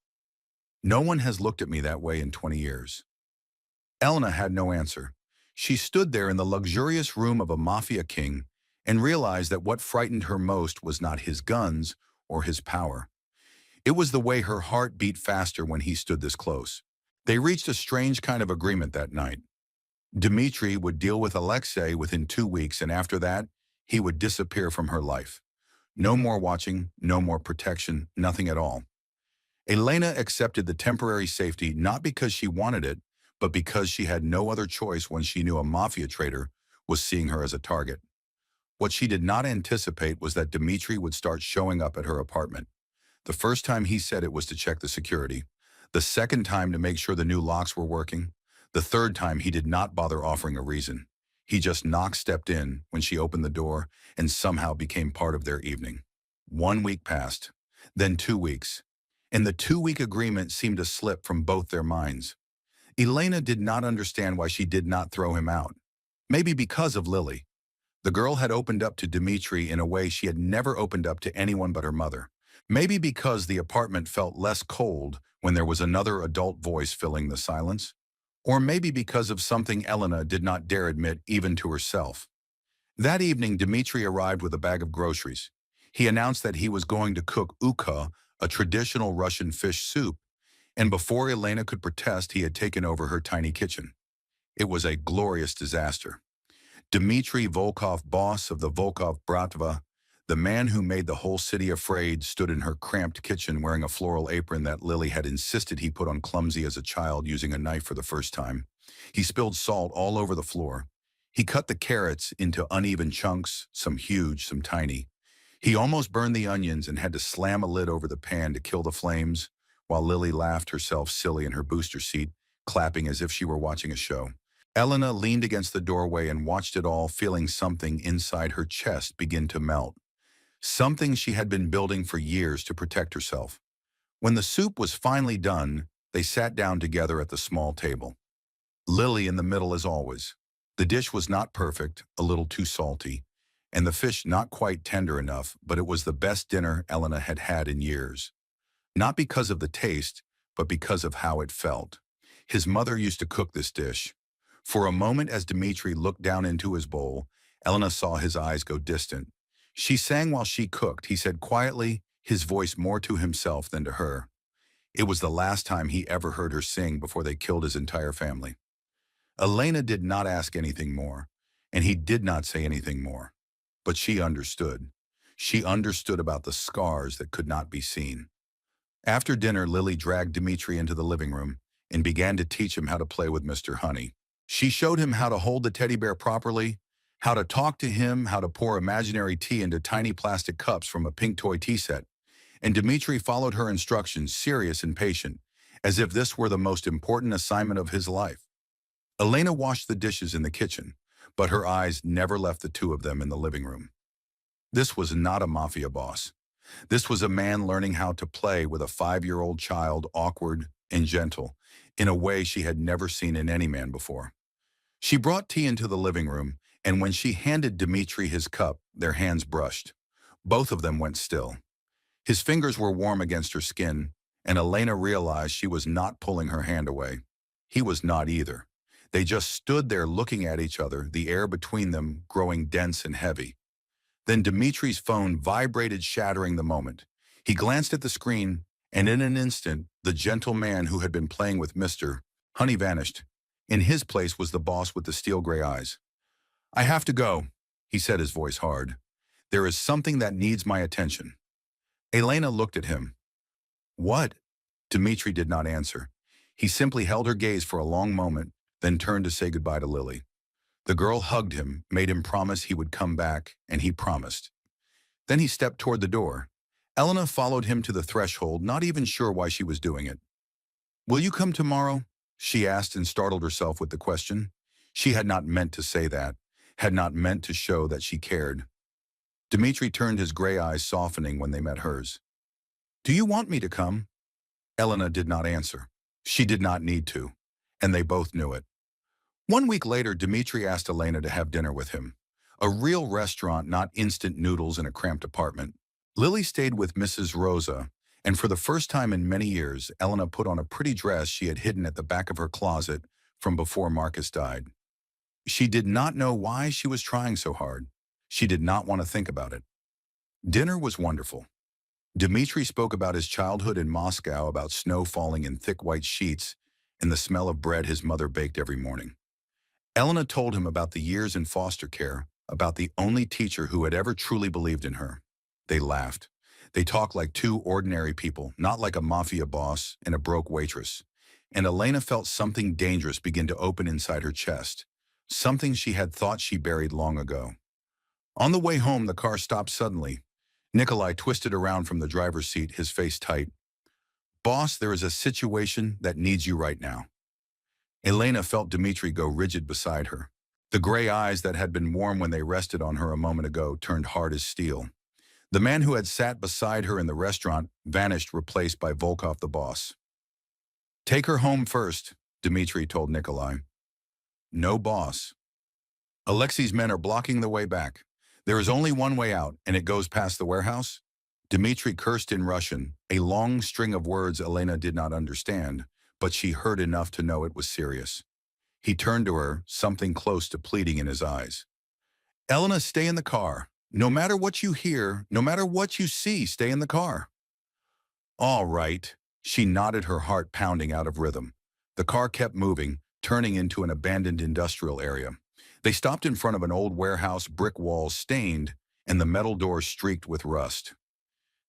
No one has looked at me that way in 20 years. Elena had no answer. She stood there in the luxurious room of a mafia king and realized that what frightened her most was not his guns or his power. It was the way her heart beat faster when he stood this close. They reached a strange kind of agreement that night. Dmitri would deal with Alexei within 2 weeks, and after that, he would disappear from her life. No more watching, no more protection, nothing at all. Elena accepted the temporary safety not because she wanted it, but because she had no other choice when she knew a mafia traitor was seeing her as a target. What she did not anticipate was that Dmitri would start showing up at her apartment. The first time he said it was to check the security. The second time to make sure the new locks were working. The third time he did not bother offering a reason. He just stepped in when she opened the door and somehow became part of their evening. 1 week passed, then 2 weeks, and the 2-week agreement seemed to slip from both their minds. Elena did not understand why she did not throw him out. Maybe because of Lily. The girl had opened up to Dmitri in a way she had never opened up to anyone but her mother. Maybe because the apartment felt less cold when there was another adult voice filling the silence. Or maybe because of something Elena did not dare admit even to herself. That evening, Dmitri arrived with a bag of groceries. He announced that he was going to cook ukha, a traditional Russian fish soup, and before Elena could protest, he had taken over her tiny kitchen. It was a glorious disaster. Dmitry Volkov, boss of the Volkov Bratva, the man who made the whole city afraid, stood in her cramped kitchen wearing a floral apron that Lily had insisted he put on clumsy as a child using a knife for the first time. He spilled salt all over the floor. He cut the carrots into uneven chunks, some huge, some tiny. He almost burned the onions and had to slam a lid over the pan to kill the flames, while Lily laughed herself silly in her booster seat, clapping as if she were watching a show. Elena leaned against the doorway and watched it all, feeling something inside her chest begin to melt. Something she had been building for years to protect herself. When the soup was finally done, they sat down together at the small table. Lily in the middle as always. The dish was not perfect, a little too salty, and the fish not quite tender enough, but it was the best dinner Elena had had in years. Not because of the taste, but because of how it felt. His mother used to cook this dish. For a moment as Dmitri looked down into his bowl, Elena saw his eyes go distant. She sang while she cooked, he said quietly, his voice more to himself than to her. It was the last time he ever heard her sing before they killed his entire family. Elena did not ask anything more, and he did not say anything more. But she understood. She understood about the scars that could not be seen. After dinner, Lily dragged Dmitri into the living room and began to teach him how to play with Mr. Honey. She showed him how to hold the teddy bear properly, how to talk to him, how to pour imaginary tea into tiny plastic cups from a pink toy tea set. And Dmitri followed her instructions, serious and patient, as if this were the most important assignment of his life. Elena washed the dishes in the kitchen, but her eyes never left the two of them in the living room. This was not a mafia boss. This was a man learning how to play with a 5-year-old child, awkward and gentle, in a way she had never seen in any man before. She brought tea into the living room, and when she handed Dmitri his cup, their hands brushed. Both of them went still. His fingers were warm against her skin, and Elena realized she was not pulling her hand away. He was not either. They just stood there looking at each other, the air between them growing dense and heavy. Then Dmitri's phone vibrated, shattering the moment. He glanced at the screen, and in an instant, the gentle man who had been playing with Mr. Honey vanished. In his place was the boss with the steel gray eyes. "I have to go," he said, his voice hard. "There is something that needs my attention." Elena looked at him. "What?" Dmitri did not answer. He simply held her gaze for a long moment, then turned to say goodbye to Lily. The girl hugged him, made him promise he would come back, and he promised. Then he stepped toward the door. Elena followed him to the threshold, not even sure why she was doing it. "Will you come tomorrow?" she asked and startled herself with the question. She had not meant to say that, had not meant to show that she cared. Dmitri turned, his gray eyes softening when they met hers. "Do you want me to come?" Elena did not answer. She did not need to, and they both knew it. 1 week later, Dmitri asked Elena to have dinner with him. A real restaurant, not instant noodles in a cramped apartment. Lily stayed with Mrs. Rosa, and for the first time in many years, Elena put on a pretty dress she had hidden at the back of her closet from before Marcus died. She did not know why she was trying so hard. She did not want to think about it. Dinner was wonderful. Dmitri spoke about his childhood in Moscow, about snow falling in thick white sheets, and the smell of bread his mother baked every morning. Elena told him about the years in foster care, about the only teacher who had ever truly believed in her. They laughed. They talked like two ordinary people, not like a mafia boss and a broke waitress. And Elena felt something dangerous begin to open inside her chest, something she had thought she buried long ago. On the way home, the car stopped suddenly. Nikolai twisted around from the driver's seat, his face tight. "Boss, there is a situation that needs you right now." Elena felt Dmitri go rigid beside her. The gray eyes that had been warm when they rested on her a moment ago turned hard as steel. The man who had sat beside her in the restaurant vanished, replaced by Volkov the boss. "Take her home first," Dmitri told Nikolai. "No, boss. Alexei's men are blocking the way back. There is only one way out, and it goes past the warehouse." Dmitri cursed in Russian, a long string of words Elena did not understand, but she heard enough to know it was serious. He turned to her, something close to pleading in his eyes. Elena, stay in the car. No matter what you hear, no matter what you see, stay in the car. All right. She nodded, her heart pounding out of rhythm. The car kept moving, turning into an abandoned industrial area. They stopped in front of an old warehouse, brick walls stained, and the metal doors streaked with rust.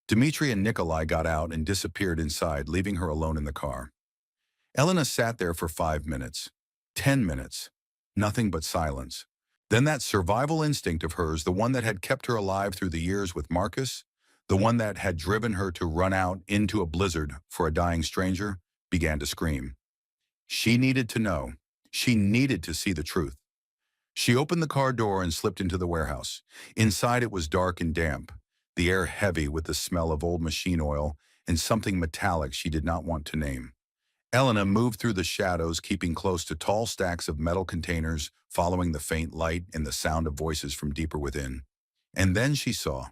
Dmitri and Nikolai got out and disappeared inside, leaving her alone in the car. Elena sat there for 5 minutes, 10 minutes, nothing but silence. Then that survival instinct of hers, the one that had kept her alive through the years with Marcus, the one that had driven her to run out into a blizzard for a dying stranger, began to scream. She needed to know. She needed to see the truth. She opened the car door and slipped into the warehouse. Inside it was dark and damp, the air heavy with the smell of old machine oil and something metallic she did not want to name. Elena moved through the shadows, keeping close to tall stacks of metal containers, following the faint light and the sound of voices from deeper within. And then she saw.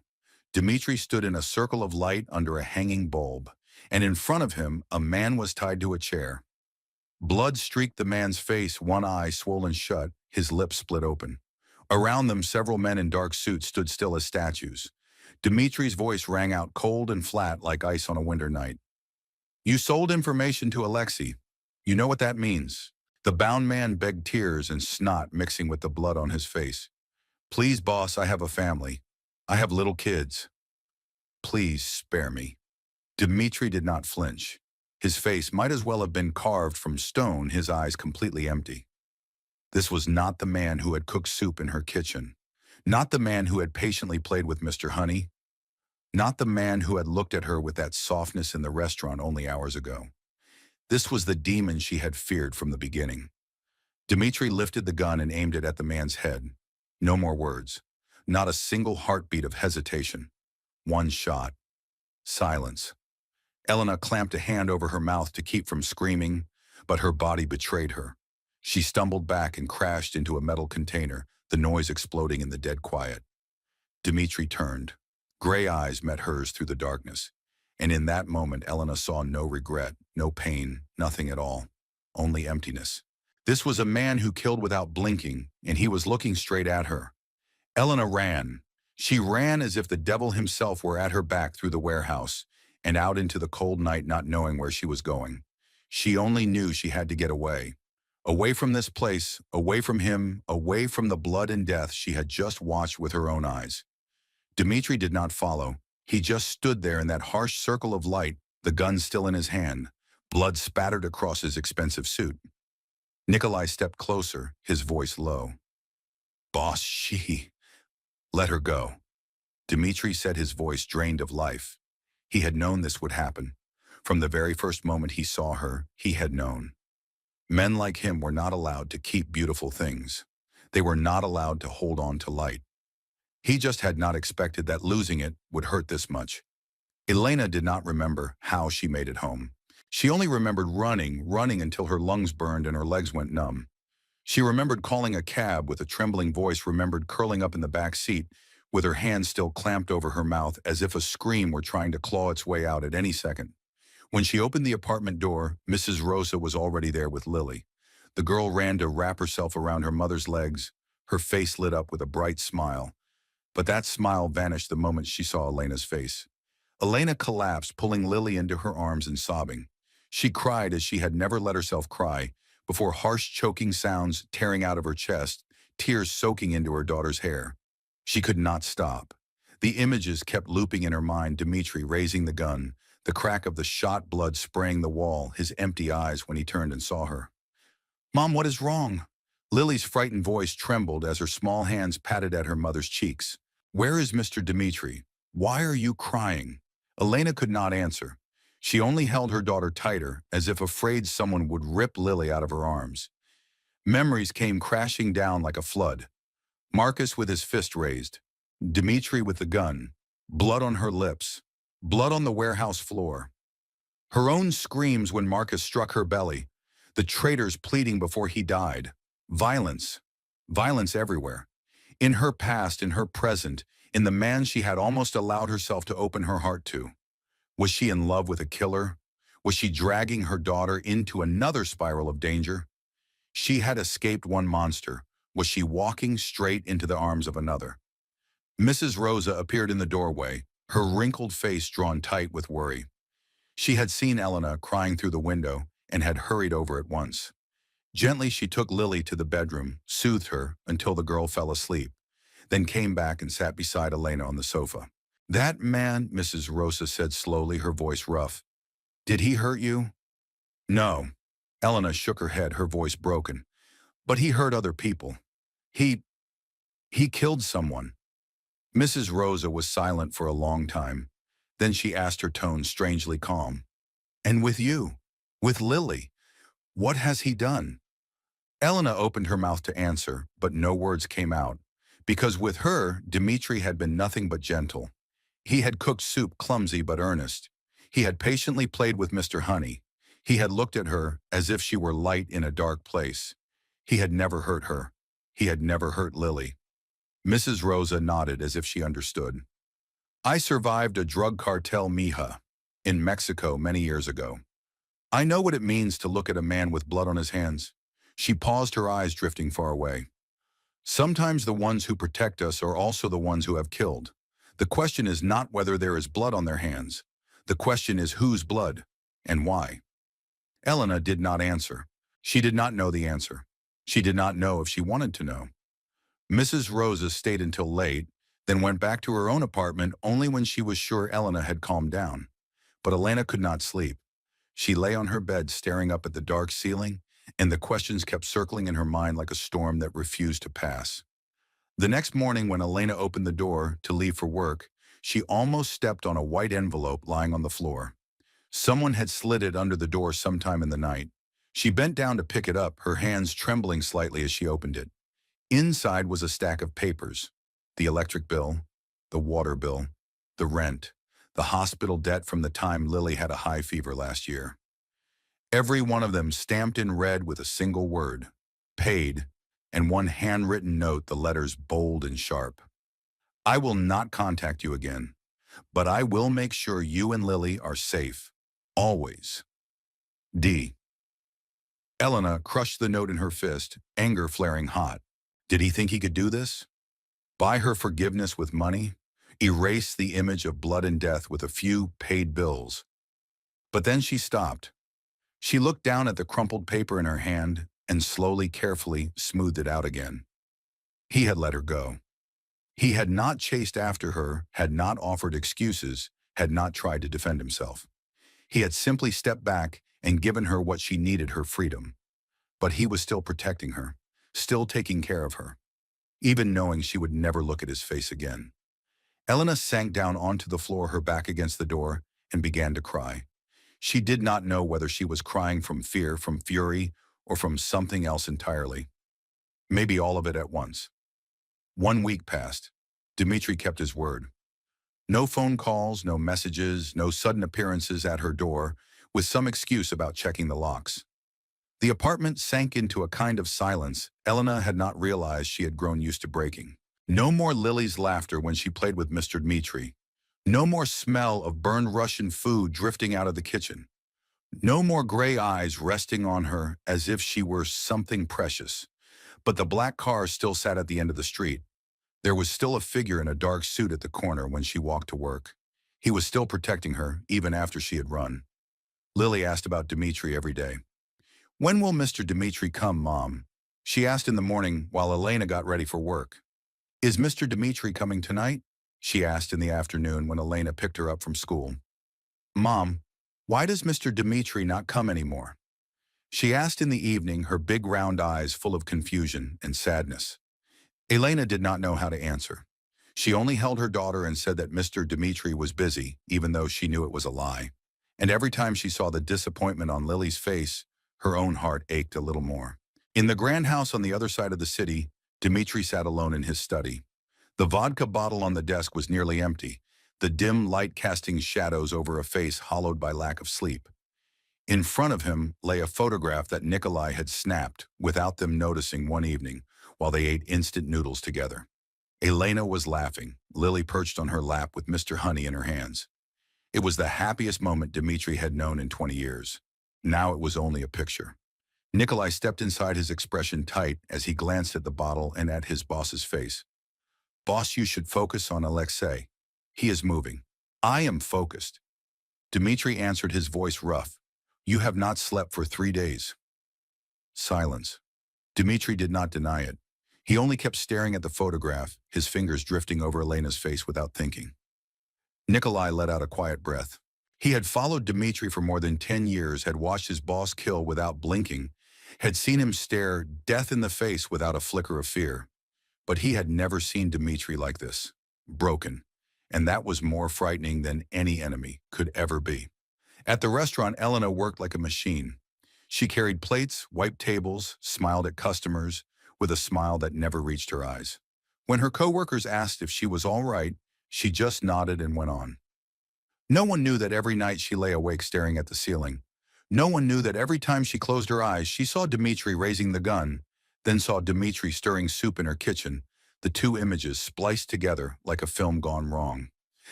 Dmitri stood in a circle of light under a hanging bulb, and in front of him, a man was tied to a chair. Blood streaked the man's face, one eye swollen shut, his lips split open. Around them, several men in dark suits stood still as statues. Dmitri's voice rang out cold and flat like ice on a winter night. You sold information to Alexei. You know what that means. The bound man begged, tears and snot mixing with the blood on his face. Please, boss, I have a family. I have little kids. Please spare me. Dmitri did not flinch. His face might as well have been carved from stone, his eyes completely empty. This was not the man who had cooked soup in her kitchen. Not the man who had patiently played with Mr. Honey. Not the man who had looked at her with that softness in the restaurant only hours ago. This was the demon she had feared from the beginning. Dmitri lifted the gun and aimed it at the man's head. No more words. Not a single heartbeat of hesitation. One shot. Silence. Elena clamped a hand over her mouth to keep from screaming, but her body betrayed her. She stumbled back and crashed into a metal container, the noise exploding in the dead quiet. Dmitri turned. Gray eyes met hers through the darkness, and in that moment Elena saw no regret, no pain, nothing at all. Only emptiness. This was a man who killed without blinking, and he was looking straight at her. Elena ran. She ran as if the devil himself were at her back through the warehouse, and out into the cold night, not knowing where she was going. She only knew she had to get away. Away from this place, away from him, away from the blood and death she had just watched with her own eyes. Dmitri did not follow. He just stood there in that harsh circle of light, the gun still in his hand, blood spattered across his expensive suit. Nikolai stepped closer, his voice low. Boss, she... Let her go. Dmitri said, his voice drained of life. He had known this would happen. From the very first moment he saw her, he had known. Men like him were not allowed to keep beautiful things. They were not allowed to hold on to light. He just had not expected that losing it would hurt this much. Elena did not remember how she made it home. She only remembered running until her lungs burned and her legs went numb. She remembered calling a cab with a trembling voice, remembered curling up in the back seat with her hands still clamped over her mouth as if a scream were trying to claw its way out at any second. When she opened the apartment door, Mrs. Rosa was already there with Lily. The girl ran to wrap herself around her mother's legs. Her face lit up with a bright smile. But that smile vanished the moment she saw Elena's face. Elena collapsed, pulling Lily into her arms and sobbing. She cried as she had never let herself cry, before harsh choking sounds tearing out of her chest, tears soaking into her daughter's hair. She could not stop. The images kept looping in her mind, Dmitri raising the gun, the crack of the shot blood spraying the wall, his empty eyes when he turned and saw her. Mom, what is wrong? Lily's frightened voice trembled as her small hands patted at her mother's cheeks. Where is Mr. Dmitri? Why are you crying? Elena could not answer. She only held her daughter tighter, as if afraid someone would rip Lily out of her arms. Memories came crashing down like a flood. Marcus with his fist raised. Dmitri with the gun. Blood on her lips. Blood on the warehouse floor. Her own screams when Marcus struck her belly. The traitors pleading before he died. Violence. Violence everywhere. In her past, in her present, in the man she had almost allowed herself to open her heart to. Was she in love with a killer? Was she dragging her daughter into another spiral of danger? She had escaped one monster, was she walking straight into the arms of another? Mrs. Rosa appeared in the doorway, her wrinkled face drawn tight with worry. She had seen Elena crying through the window and had hurried over at once. Gently, she took Lily to the bedroom, soothed her until the girl fell asleep, then came back and sat beside Elena on the sofa. "That man," Mrs. Rosa said slowly, her voice rough. "Did he hurt you?" "No." Elena shook her head, her voice broken. "But he hurt other people. He killed someone." Mrs. Rosa was silent for a long time. Then she asked, her tone strangely calm. "And with you? With Lily? What has he done?" Elena opened her mouth to answer, but no words came out. Because with her, Dmitri had been nothing but gentle. He had cooked soup clumsy but earnest. He had patiently played with Mr. Honey. He had looked at her as if she were light in a dark place. He had never hurt her. He had never hurt Lily. Mrs. Rosa nodded as if she understood. "I survived a drug cartel, mija, in Mexico many years ago. I know what it means to look at a man with blood on his hands." She paused, her eyes drifting far away. "Sometimes the ones who protect us are also the ones who have killed. The question is not whether there is blood on their hands. The question is whose blood and why." Elena did not answer. She did not know the answer. She did not know if she wanted to know. Mrs. Rosa stayed until late, then went back to her own apartment only when she was sure Elena had calmed down. But Elena could not sleep. She lay on her bed staring up at the dark ceiling, and the questions kept circling in her mind like a storm that refused to pass. The next morning when Elena opened the door to leave for work, she almost stepped on a white envelope lying on the floor. Someone had slid it under the door sometime in the night. She bent down to pick it up, her hands trembling slightly as she opened it. Inside was a stack of papers: the electric bill, the water bill, the rent, the hospital debt from the time Lily had a high fever last year. Every one of them stamped in red with a single word: paid, and one handwritten note, the letters bold and sharp. "I will not contact you again, but I will make sure you and Lily are safe. Always. D." Elena crushed the note in her fist, anger flaring hot. Did he think he could do this? Buy her forgiveness with money? Erase the image of blood and death with a few paid bills? But then she stopped. She looked down at the crumpled paper in her hand and slowly, carefully smoothed it out again. He had let her go. He had not chased after her, had not offered excuses, had not tried to defend himself. He had simply stepped back and given her what she needed, her freedom. But he was still protecting her, still taking care of her, even knowing she would never look at his face again. Elena sank down onto the floor, her back against the door, and began to cry. She did not know whether she was crying from fear, from fury, or from something else entirely. Maybe all of it at once. 1 week passed. Dmitri kept his word. No phone calls, no messages, no sudden appearances at her door, with some excuse about checking the locks. The apartment sank into a kind of silence Elena had not realized she had grown used to breaking. No more Lily's laughter when she played with Mr. Dmitri. No more smell of burned Russian food drifting out of the kitchen. No more gray eyes resting on her as if she were something precious. But the black car still sat at the end of the street. There was still a figure in a dark suit at the corner when she walked to work. He was still protecting her, even after she had run. Lily asked about Dmitri every day. "When will Mr. Dmitri come, Mom?" she asked in the morning while Elena got ready for work. "Is Mr. Dmitri coming tonight?" she asked in the afternoon when Elena picked her up from school. "Mom, why does Mr. Dmitri not come anymore?" she asked in the evening, her big round eyes full of confusion and sadness. Elena did not know how to answer. She only held her daughter and said that Mr. Dmitri was busy, even though she knew it was a lie. And every time she saw the disappointment on Lily's face, her own heart ached a little more. In the grand house on the other side of the city, Dmitri sat alone in his study. The vodka bottle on the desk was nearly empty, the dim light casting shadows over a face hollowed by lack of sleep. In front of him lay a photograph that Nikolai had snapped without them noticing one evening while they ate instant noodles together. Elena was laughing, Lily perched on her lap with Mr. Honey in her hands. It was the happiest moment Dmitri had known in 20 years. Now it was only a picture. Nikolai stepped inside, his expression tight as he glanced at the bottle and at his boss's face. Boss, you should focus on Alexei. He is moving. I am focused. Dmitri answered, his voice rough. You have not slept for 3 days. Silence. Dmitri did not deny it. He only kept staring at the photograph, his fingers drifting over Elena's face without thinking. Nikolai let out a quiet breath. He had followed Dmitri for more than 10 years, had watched his boss kill without blinking, had seen him stare death in the face without a flicker of fear. But he had never seen Dmitri like this, broken, and that was more frightening than any enemy could ever be. At the restaurant, Elena worked like a machine. She carried plates, wiped tables, smiled at customers, with a smile that never reached her eyes. When her coworkers asked if she was all right, she just nodded and went on. No one knew that every night she lay awake staring at the ceiling. No one knew that every time she closed her eyes, she saw Dmitri raising the gun, then saw Dmitri stirring soup in her kitchen, the two images spliced together like a film gone wrong.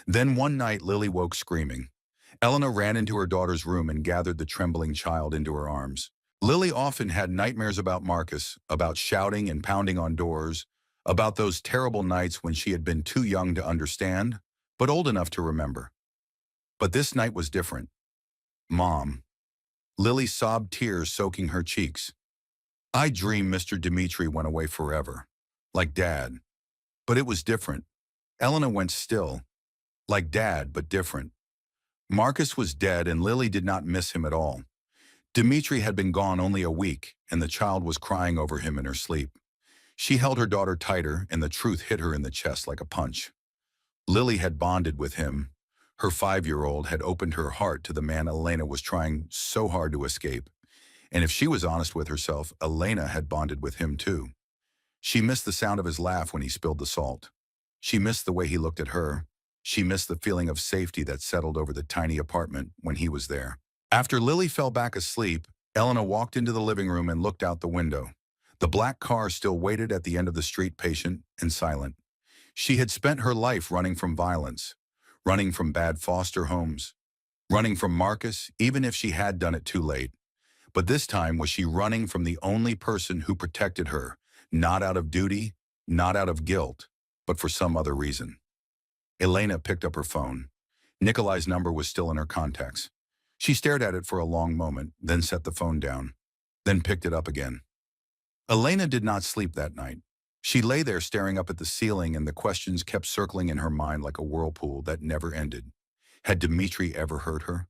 Then one night, Lily woke screaming. Elena ran into her daughter's room and gathered the trembling child into her arms. Lily often had nightmares about Marcus, about shouting and pounding on doors, about those terrible nights when she had been too young to understand, but old enough to remember. But this night was different. Mom. Lily sobbed, tears soaking her cheeks. I dreamed Mr. Dmitri went away forever, like Dad. But it was different. Elena went still, like Dad, but different. Marcus was dead and Lily did not miss him at all. Dmitri had been gone only a week and the child was crying over him in her sleep. She held her daughter tighter and the truth hit her in the chest like a punch. Lily had bonded with him. Her 5-year-old had opened her heart to the man Elena was trying so hard to escape. And if she was honest with herself, Elena had bonded with him too. She missed the sound of his laugh when he spilled the salt. She missed the way he looked at her. She missed the feeling of safety that settled over the tiny apartment when he was there. After Lily fell back asleep, Elena walked into the living room and looked out the window. The black car still waited at the end of the street, patient and silent. She had spent her life running from violence, running from bad foster homes, running from Marcus, even if she had done it too late. But this time was she running from the only person who protected her, not out of duty, not out of guilt, but for some other reason. Elena picked up her phone. Nikolai's number was still in her contacts. She stared at it for a long moment, then set the phone down, then picked it up again. Elena did not sleep that night. She lay there staring up at the ceiling and the questions kept circling in her mind like a whirlpool that never ended. Had Dmitri ever hurt her?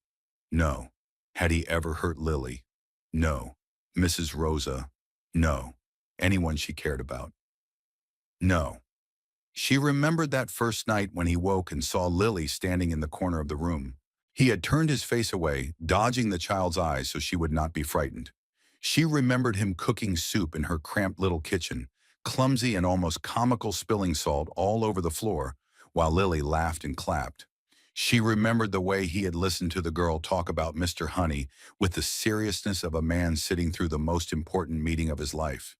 No. Had he ever hurt Lily? No. Mrs. Rosa? No. Anyone she cared about? No. She remembered that first night when he woke and saw Lily standing in the corner of the room. He had turned his face away, dodging the child's eyes so she would not be frightened. She remembered him cooking soup in her cramped little kitchen, clumsy and almost comical, spilling salt all over the floor, while Lily laughed and clapped. She remembered the way he had listened to the girl talk about Mr. Honey with the seriousness of a man sitting through the most important meeting of his life.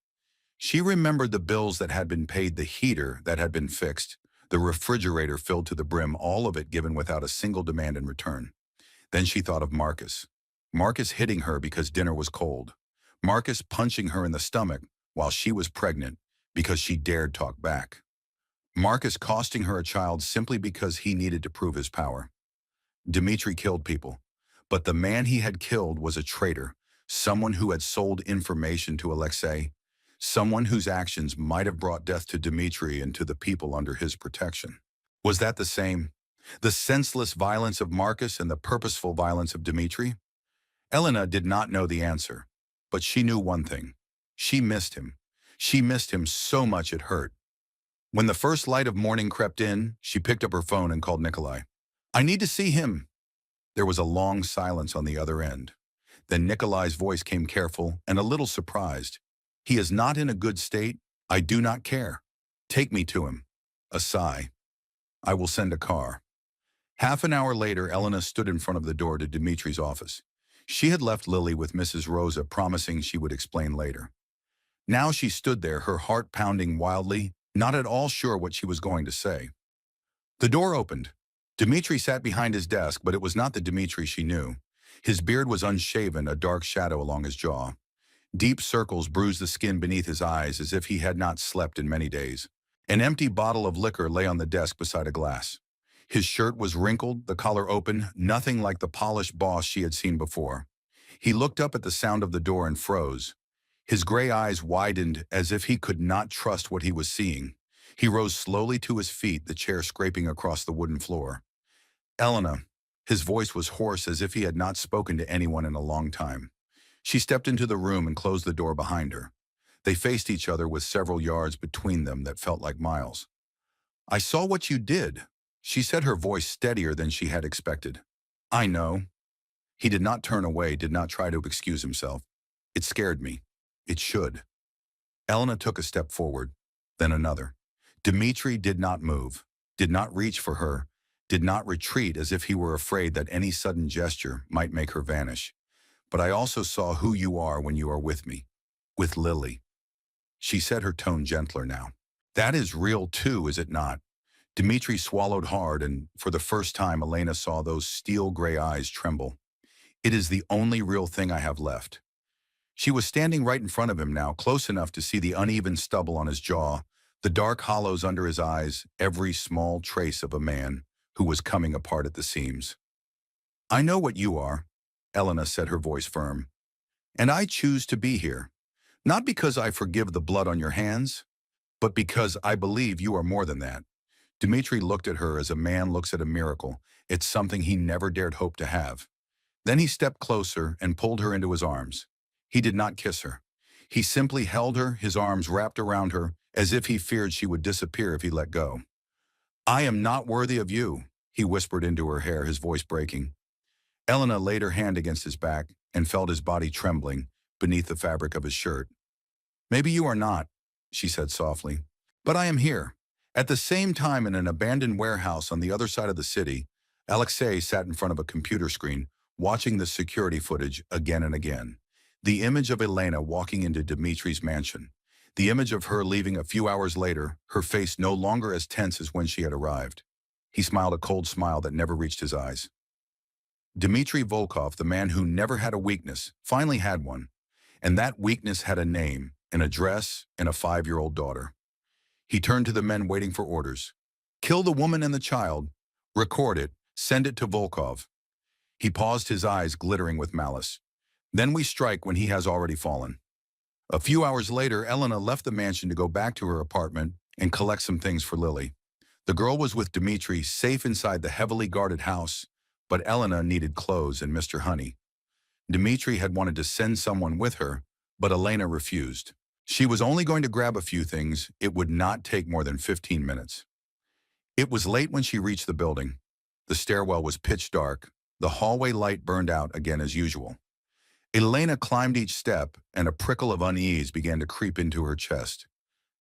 She remembered the bills that had been paid, the heater that had been fixed, the refrigerator filled to the brim, all of it given without a single demand in return. Then she thought of Marcus. Marcus hitting her because dinner was cold. Marcus punching her in the stomach while she was pregnant because she dared talk back. Marcus costing her a child simply because he needed to prove his power. Dmitri killed people, but the man he had killed was a traitor, someone who had sold information to Alexei, someone whose actions might have brought death to Dmitri and to the people under his protection. Was that the same? The senseless violence of Marcus and the purposeful violence of Dmitri? Elena did not know the answer, but she knew one thing. She missed him. She missed him so much it hurt. When the first light of morning crept in, she picked up her phone and called Nikolai. I need to see him. There was a long silence on the other end. Then Nikolai's voice came, careful and a little surprised. He is not in a good state. I do not care. Take me to him. A sigh. I will send a car. Half an hour later, Elena stood in front of the door to Dmitri's office. She had left Lily with Mrs. Rosa, promising she would explain later. Now she stood there, her heart pounding wildly, not at all sure what she was going to say. The door opened. Dmitri sat behind his desk, but it was not the Dmitri she knew. His beard was unshaven, a dark shadow along his jaw. Deep circles bruised the skin beneath his eyes as if he had not slept in many days. An empty bottle of liquor lay on the desk beside a glass. His shirt was wrinkled, the collar open, nothing like the polished boss she had seen before. He looked up at the sound of the door and froze. His gray eyes widened as if he could not trust what he was seeing. He rose slowly to his feet, the chair scraping across the wooden floor. "Elena." His voice was hoarse as if he had not spoken to anyone in a long time. She stepped into the room and closed the door behind her. They faced each other with several yards between them that felt like miles. "I saw what you did," she said, her voice steadier than she had expected. "I know." He did not turn away, did not try to excuse himself. "It scared me. It should." Elena took a step forward, then another. Dmitri did not move, did not reach for her, did not retreat as if he were afraid that any sudden gesture might make her vanish. "But I also saw who you are when you are with me. With Lily." She said, her tone gentler now. "That is real too, is it not?" Dmitri swallowed hard, and for the first time Elena saw those steel gray eyes tremble. "It is the only real thing I have left." She was standing right in front of him now, close enough to see the uneven stubble on his jaw, the dark hollows under his eyes, every small trace of a man who was coming apart at the seams. "I know what you are," Elena said, her voice firm. "And I choose to be here. Not because I forgive the blood on your hands, but because I believe you are more than that." Dmitri looked at her as a man looks at a miracle. It's something he never dared hope to have. Then he stepped closer and pulled her into his arms. He did not kiss her. He simply held her, his arms wrapped around her, as if he feared she would disappear if he let go. "I am not worthy of you," he whispered into her hair, his voice breaking. Elena laid her hand against his back and felt his body trembling beneath the fabric of his shirt. "Maybe you are not," she said softly, "but I am here." At the same time, in an abandoned warehouse on the other side of the city, Alexei sat in front of a computer screen, watching the security footage again and again. The image of Elena walking into Dmitri's mansion. The image of her leaving a few hours later, her face no longer as tense as when she had arrived. He smiled a cold smile that never reached his eyes. Dmitri Volkov, the man who never had a weakness, finally had one. And that weakness had a name, an address, and a 5-year-old daughter. He turned to the men waiting for orders. "Kill the woman and the child. Record it. Send it to Volkov." He paused, his eyes glittering with malice. "Then we strike when he has already fallen." A few hours later, Elena left the mansion to go back to her apartment and collect some things for Lily. The girl was with Dmitri, safe inside the heavily guarded house, but Elena needed clothes and Mr. Honey. Dmitri had wanted to send someone with her, but Elena refused. She was only going to grab a few things. It would not take more than 15 minutes. It was late when she reached the building. The stairwell was pitch dark. The hallway light burned out again as usual. Elena climbed each step, and a prickle of unease began to creep into her chest.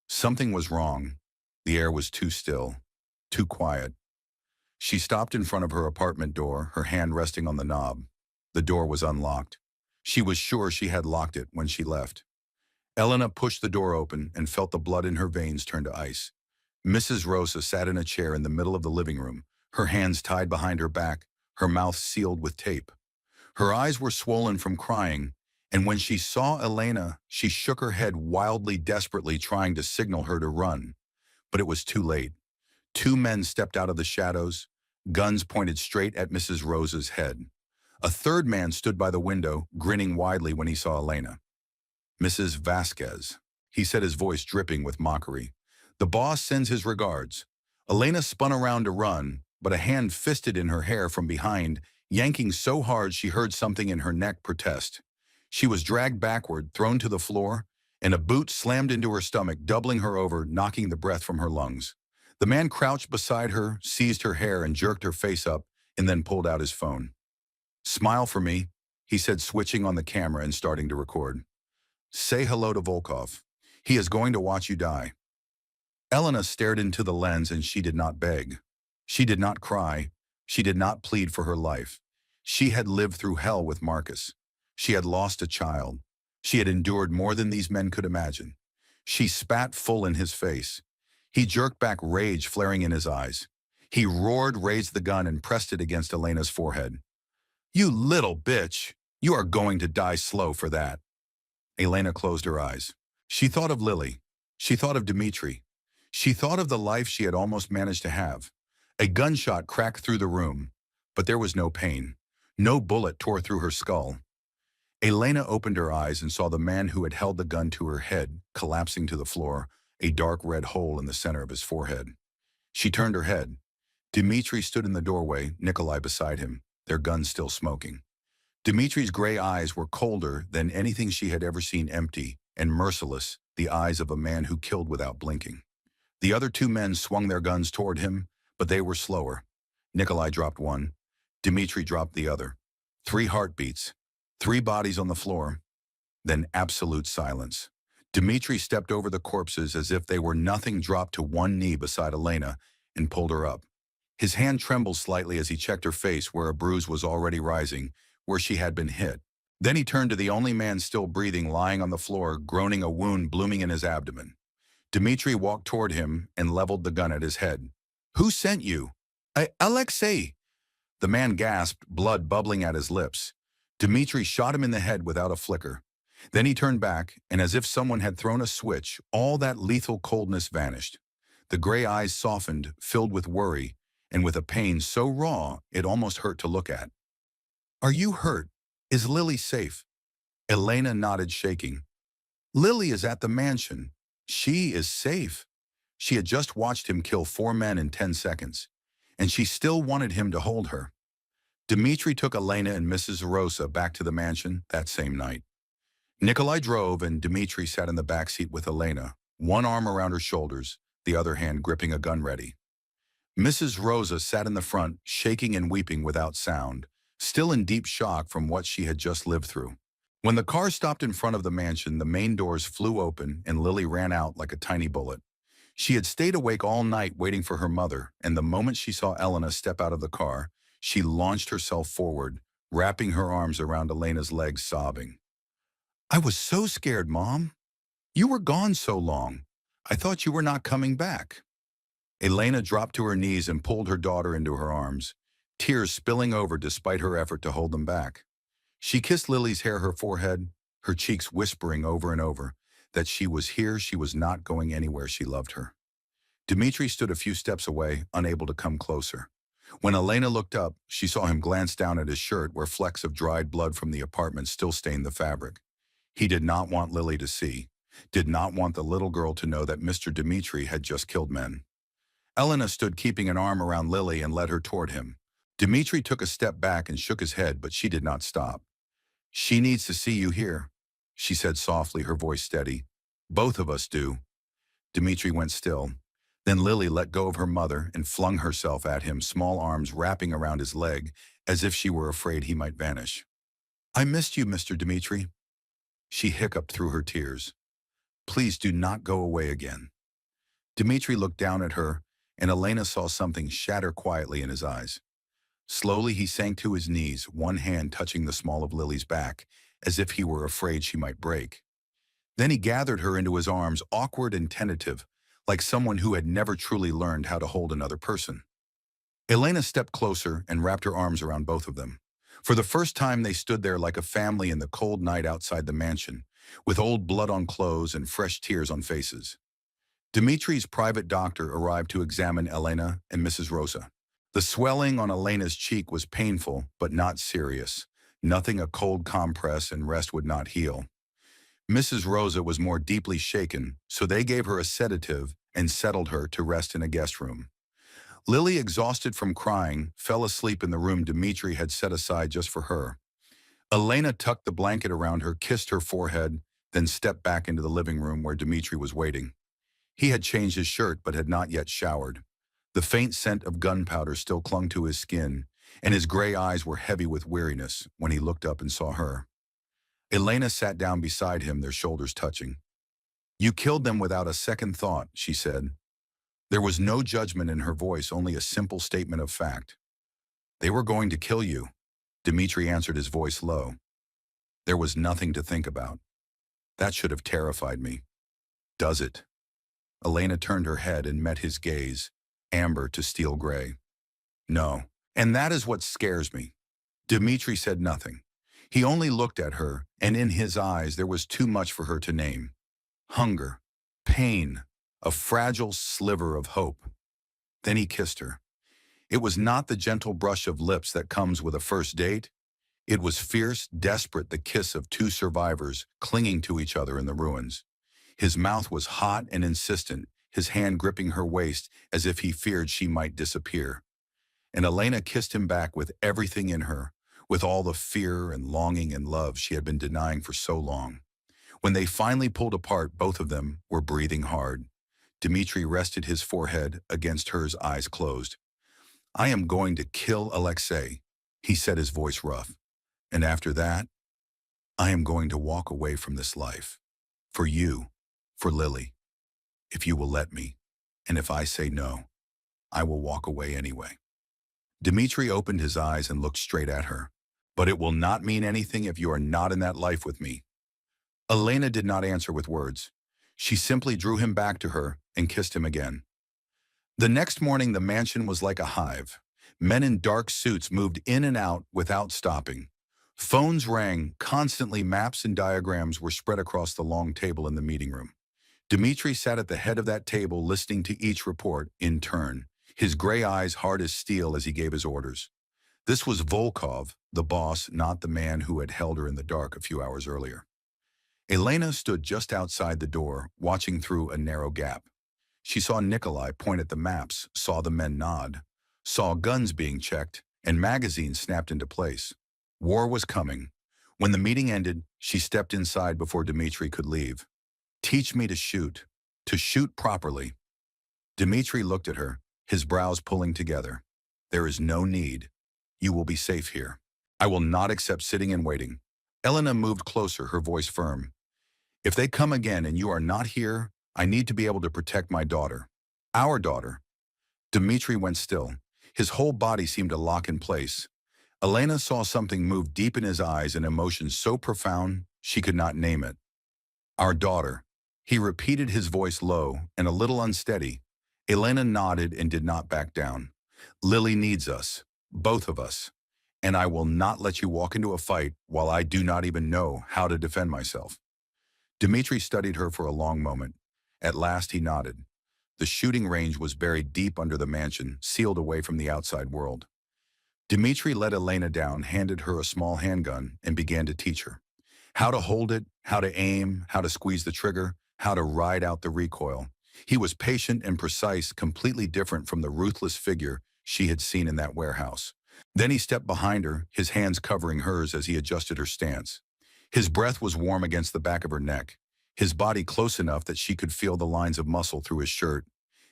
Something was wrong. The air was too still, too quiet. She stopped in front of her apartment door, her hand resting on the knob. The door was unlocked. She was sure she had locked it when she left. Elena pushed the door open and felt the blood in her veins turn to ice. Mrs. Rosa sat in a chair in the middle of the living room, her hands tied behind her back, her mouth sealed with tape. Her eyes were swollen from crying, and when she saw Elena, she shook her head wildly, desperately trying to signal her to run. But it was too late. 2 men stepped out of the shadows, guns pointed straight at Mrs. Rosa's head. A 3rd man stood by the window, grinning widely when he saw Elena. "Mrs. Vasquez," he said, his voice dripping with mockery. "The boss sends his regards." Elena spun around to run, but a hand fisted in her hair from behind, yanking so hard she heard something in her neck protest. She was dragged backward, thrown to the floor, and a boot slammed into her stomach, doubling her over, knocking the breath from her lungs. The man crouched beside her, seized her hair, and jerked her face up, and then pulled out his phone. "Smile for me," he said, switching on the camera and starting to record. "Say hello to Volkov. He is going to watch you die." Elena stared into the lens, and she did not beg. She did not cry. She did not plead for her life. She had lived through hell with Marcus. She had lost a child. She had endured more than these men could imagine. She spat full in his face. He jerked back, rage flaring in his eyes. He roared, raised the gun, and pressed it against Elena's forehead. "You little bitch! You are going to die slow for that." Elena closed her eyes. She thought of Lily. She thought of Dmitri. She thought of the life she had almost managed to have. A gunshot cracked through the room, but there was no pain. No bullet tore through her skull. Elena opened her eyes and saw the man who had held the gun to her head collapsing to the floor, a dark red hole in the center of his forehead. She turned her head. Dmitri stood in the doorway, Nikolai beside him, their guns still smoking. Dmitri's gray eyes were colder than anything she had ever seen, empty and merciless, the eyes of a man who killed without blinking. The other two men swung their guns toward him, but they were slower. Nikolai dropped one. Dmitri dropped the other. 3 heartbeats. 3 bodies on the floor. Then absolute silence. Dmitri stepped over the corpses as if they were nothing, dropped to one knee beside Elena, and pulled her up. His hand trembled slightly as he checked her face where a bruise was already rising, where she had been hit. Then he turned to the only man still breathing, lying on the floor, groaning, a wound blooming in his abdomen. Dmitri walked toward him and leveled the gun at his head. "Who sent you?" Alexei." The man gasped, blood bubbling at his lips. Dmitri shot him in the head without a flicker. Then he turned back, and as if someone had thrown a switch, all that lethal coldness vanished. The gray eyes softened, filled with worry, and with a pain so raw it almost hurt to look at. "Are you hurt? Is Lily safe?" Elena nodded, shaking. "Lily is at the mansion. She is safe." She had just watched him kill 4 men in 10 seconds, and she still wanted him to hold her. Dmitri took Elena and Mrs. Rosa back to the mansion that same night. Nikolai drove, and Dmitri sat in the back seat with Elena, one arm around her shoulders, the other hand gripping a gun ready. Mrs. Rosa sat in the front, shaking and weeping without sound, still in deep shock from what she had just lived through. When the car stopped in front of the mansion, the main doors flew open and Lily ran out like a tiny bullet. She had stayed awake all night waiting for her mother, and the moment she saw Elena step out of the car, she launched herself forward, wrapping her arms around Elena's legs, sobbing. "I was so scared, Mom. You were gone so long. I thought you were not coming back." Elena dropped to her knees and pulled her daughter into her arms, tears spilling over despite her effort to hold them back. She kissed Lily's hair, her forehead, her cheeks, whispering over and over that she was here, she was not going anywhere, she loved her. Dmitri stood a few steps away, unable to come closer. When Elena looked up, she saw him glance down at his shirt where flecks of dried blood from the apartment still stained the fabric. He did not want Lily to see, did not want the little girl to know that Mr. Dmitri had just killed men. Elena stood, keeping an arm around Lily, and led her toward him. Dmitri took a step back and shook his head, but she did not stop. "She needs to see you here," she said softly, her voice steady. "Both of us do." Dmitri went still. Then Lily let go of her mother and flung herself at him, small arms wrapping around his leg, as if she were afraid he might vanish. "I missed you, Mr. Dmitri." She hiccuped through her tears. "Please do not go away again." Dmitri looked down at her, and Elena saw something shatter quietly in his eyes. Slowly he sank to his knees, one hand touching the small of Lily's back, as if he were afraid she might break. Then he gathered her into his arms, awkward and tentative, like someone who had never truly learned how to hold another person. Elena stepped closer and wrapped her arms around both of them. For the first time they stood there like a family in the cold night outside the mansion, with old blood on clothes and fresh tears on faces. Dmitri's private doctor arrived to examine Elena and Mrs. Rosa. The swelling on Elena's cheek was painful, but not serious. Nothing a cold compress and rest would not heal. Mrs. Rosa was more deeply shaken, so they gave her a sedative and settled her to rest in a guest room. Lily, exhausted from crying, fell asleep in the room Dmitri had set aside just for her. Elena tucked the blanket around her, kissed her forehead, then stepped back into the living room where Dmitri was waiting. He had changed his shirt but had not yet showered. The faint scent of gunpowder still clung to his skin, and his gray eyes were heavy with weariness when he looked up and saw her. Elena sat down beside him, their shoulders touching. "You killed them without a second thought," she said. There was no judgment in her voice, only a simple statement of fact. "They were going to kill you," Dmitri answered, his voice low. There was nothing to think about. That should have terrified me. Does it? Elena turned her head and met his gaze, amber to steel gray. No, and that is what scares me. Dmitri said nothing. He only looked at her, and in his eyes there was too much for her to name. Hunger, pain, a fragile sliver of hope. Then he kissed her. It was not the gentle brush of lips that comes with a first date. It was fierce, desperate, the kiss of two survivors clinging to each other in the ruins. His mouth was hot and insistent, his hand gripping her waist as if he feared she might disappear. And Elena kissed him back with everything in her, with all the fear and longing and love she had been denying for so long. When they finally pulled apart, both of them were breathing hard. Dmitri rested his forehead against hers, eyes closed. "I am going to kill Alexei," he said, his voice rough. "And after that, I am going to walk away from this life. For you, for Lily. If you will let me, and if I say no, I will walk away anyway." Dmitri opened his eyes and looked straight at her. "But it will not mean anything if you are not in that life with me." Elena did not answer with words. She simply drew him back to her and kissed him again. The next morning, the mansion was like a hive. Men in dark suits moved in and out without stopping. Phones rang, constantly maps and diagrams were spread across the long table in the meeting room. Dmitri sat at the head of that table listening to each report in turn, his gray eyes hard as steel as he gave his orders. This was Volkov, the boss, not the man who had held her in the dark a few hours earlier. Elena stood just outside the door, watching through a narrow gap. She saw Nikolai point at the maps, saw the men nod, saw guns being checked, and magazines snapped into place. War was coming. When the meeting ended, she stepped inside before Dmitri could leave. "Teach me to shoot properly." Dmitri looked at her, his brows pulling together. "There is no need. You will be safe here. I will not accept sitting and waiting." Elena moved closer, her voice firm. "If they come again and you are not here, I need to be able to protect my daughter. Our daughter." Dmitri went still. His whole body seemed to lock in place. Elena saw something move deep in his eyes, an emotion so profound she could not name it. "Our daughter." He repeated, his voice low and a little unsteady. Elena nodded and did not back down. "Lily needs us, both of us, and I will not let you walk into a fight while I do not even know how to defend myself." Dmitri studied her for a long moment. At last he nodded. The shooting range was buried deep under the mansion, sealed away from the outside world. Dmitri let Elena down, handed her a small handgun, and began to teach her. How to hold it, how to aim, how to squeeze the trigger, how to ride out the recoil. He was patient and precise, completely different from the ruthless figure she had seen in that warehouse. Then he stepped behind her, his hands covering hers as he adjusted her stance. His breath was warm against the back of her neck, his body close enough that she could feel the lines of muscle through his shirt.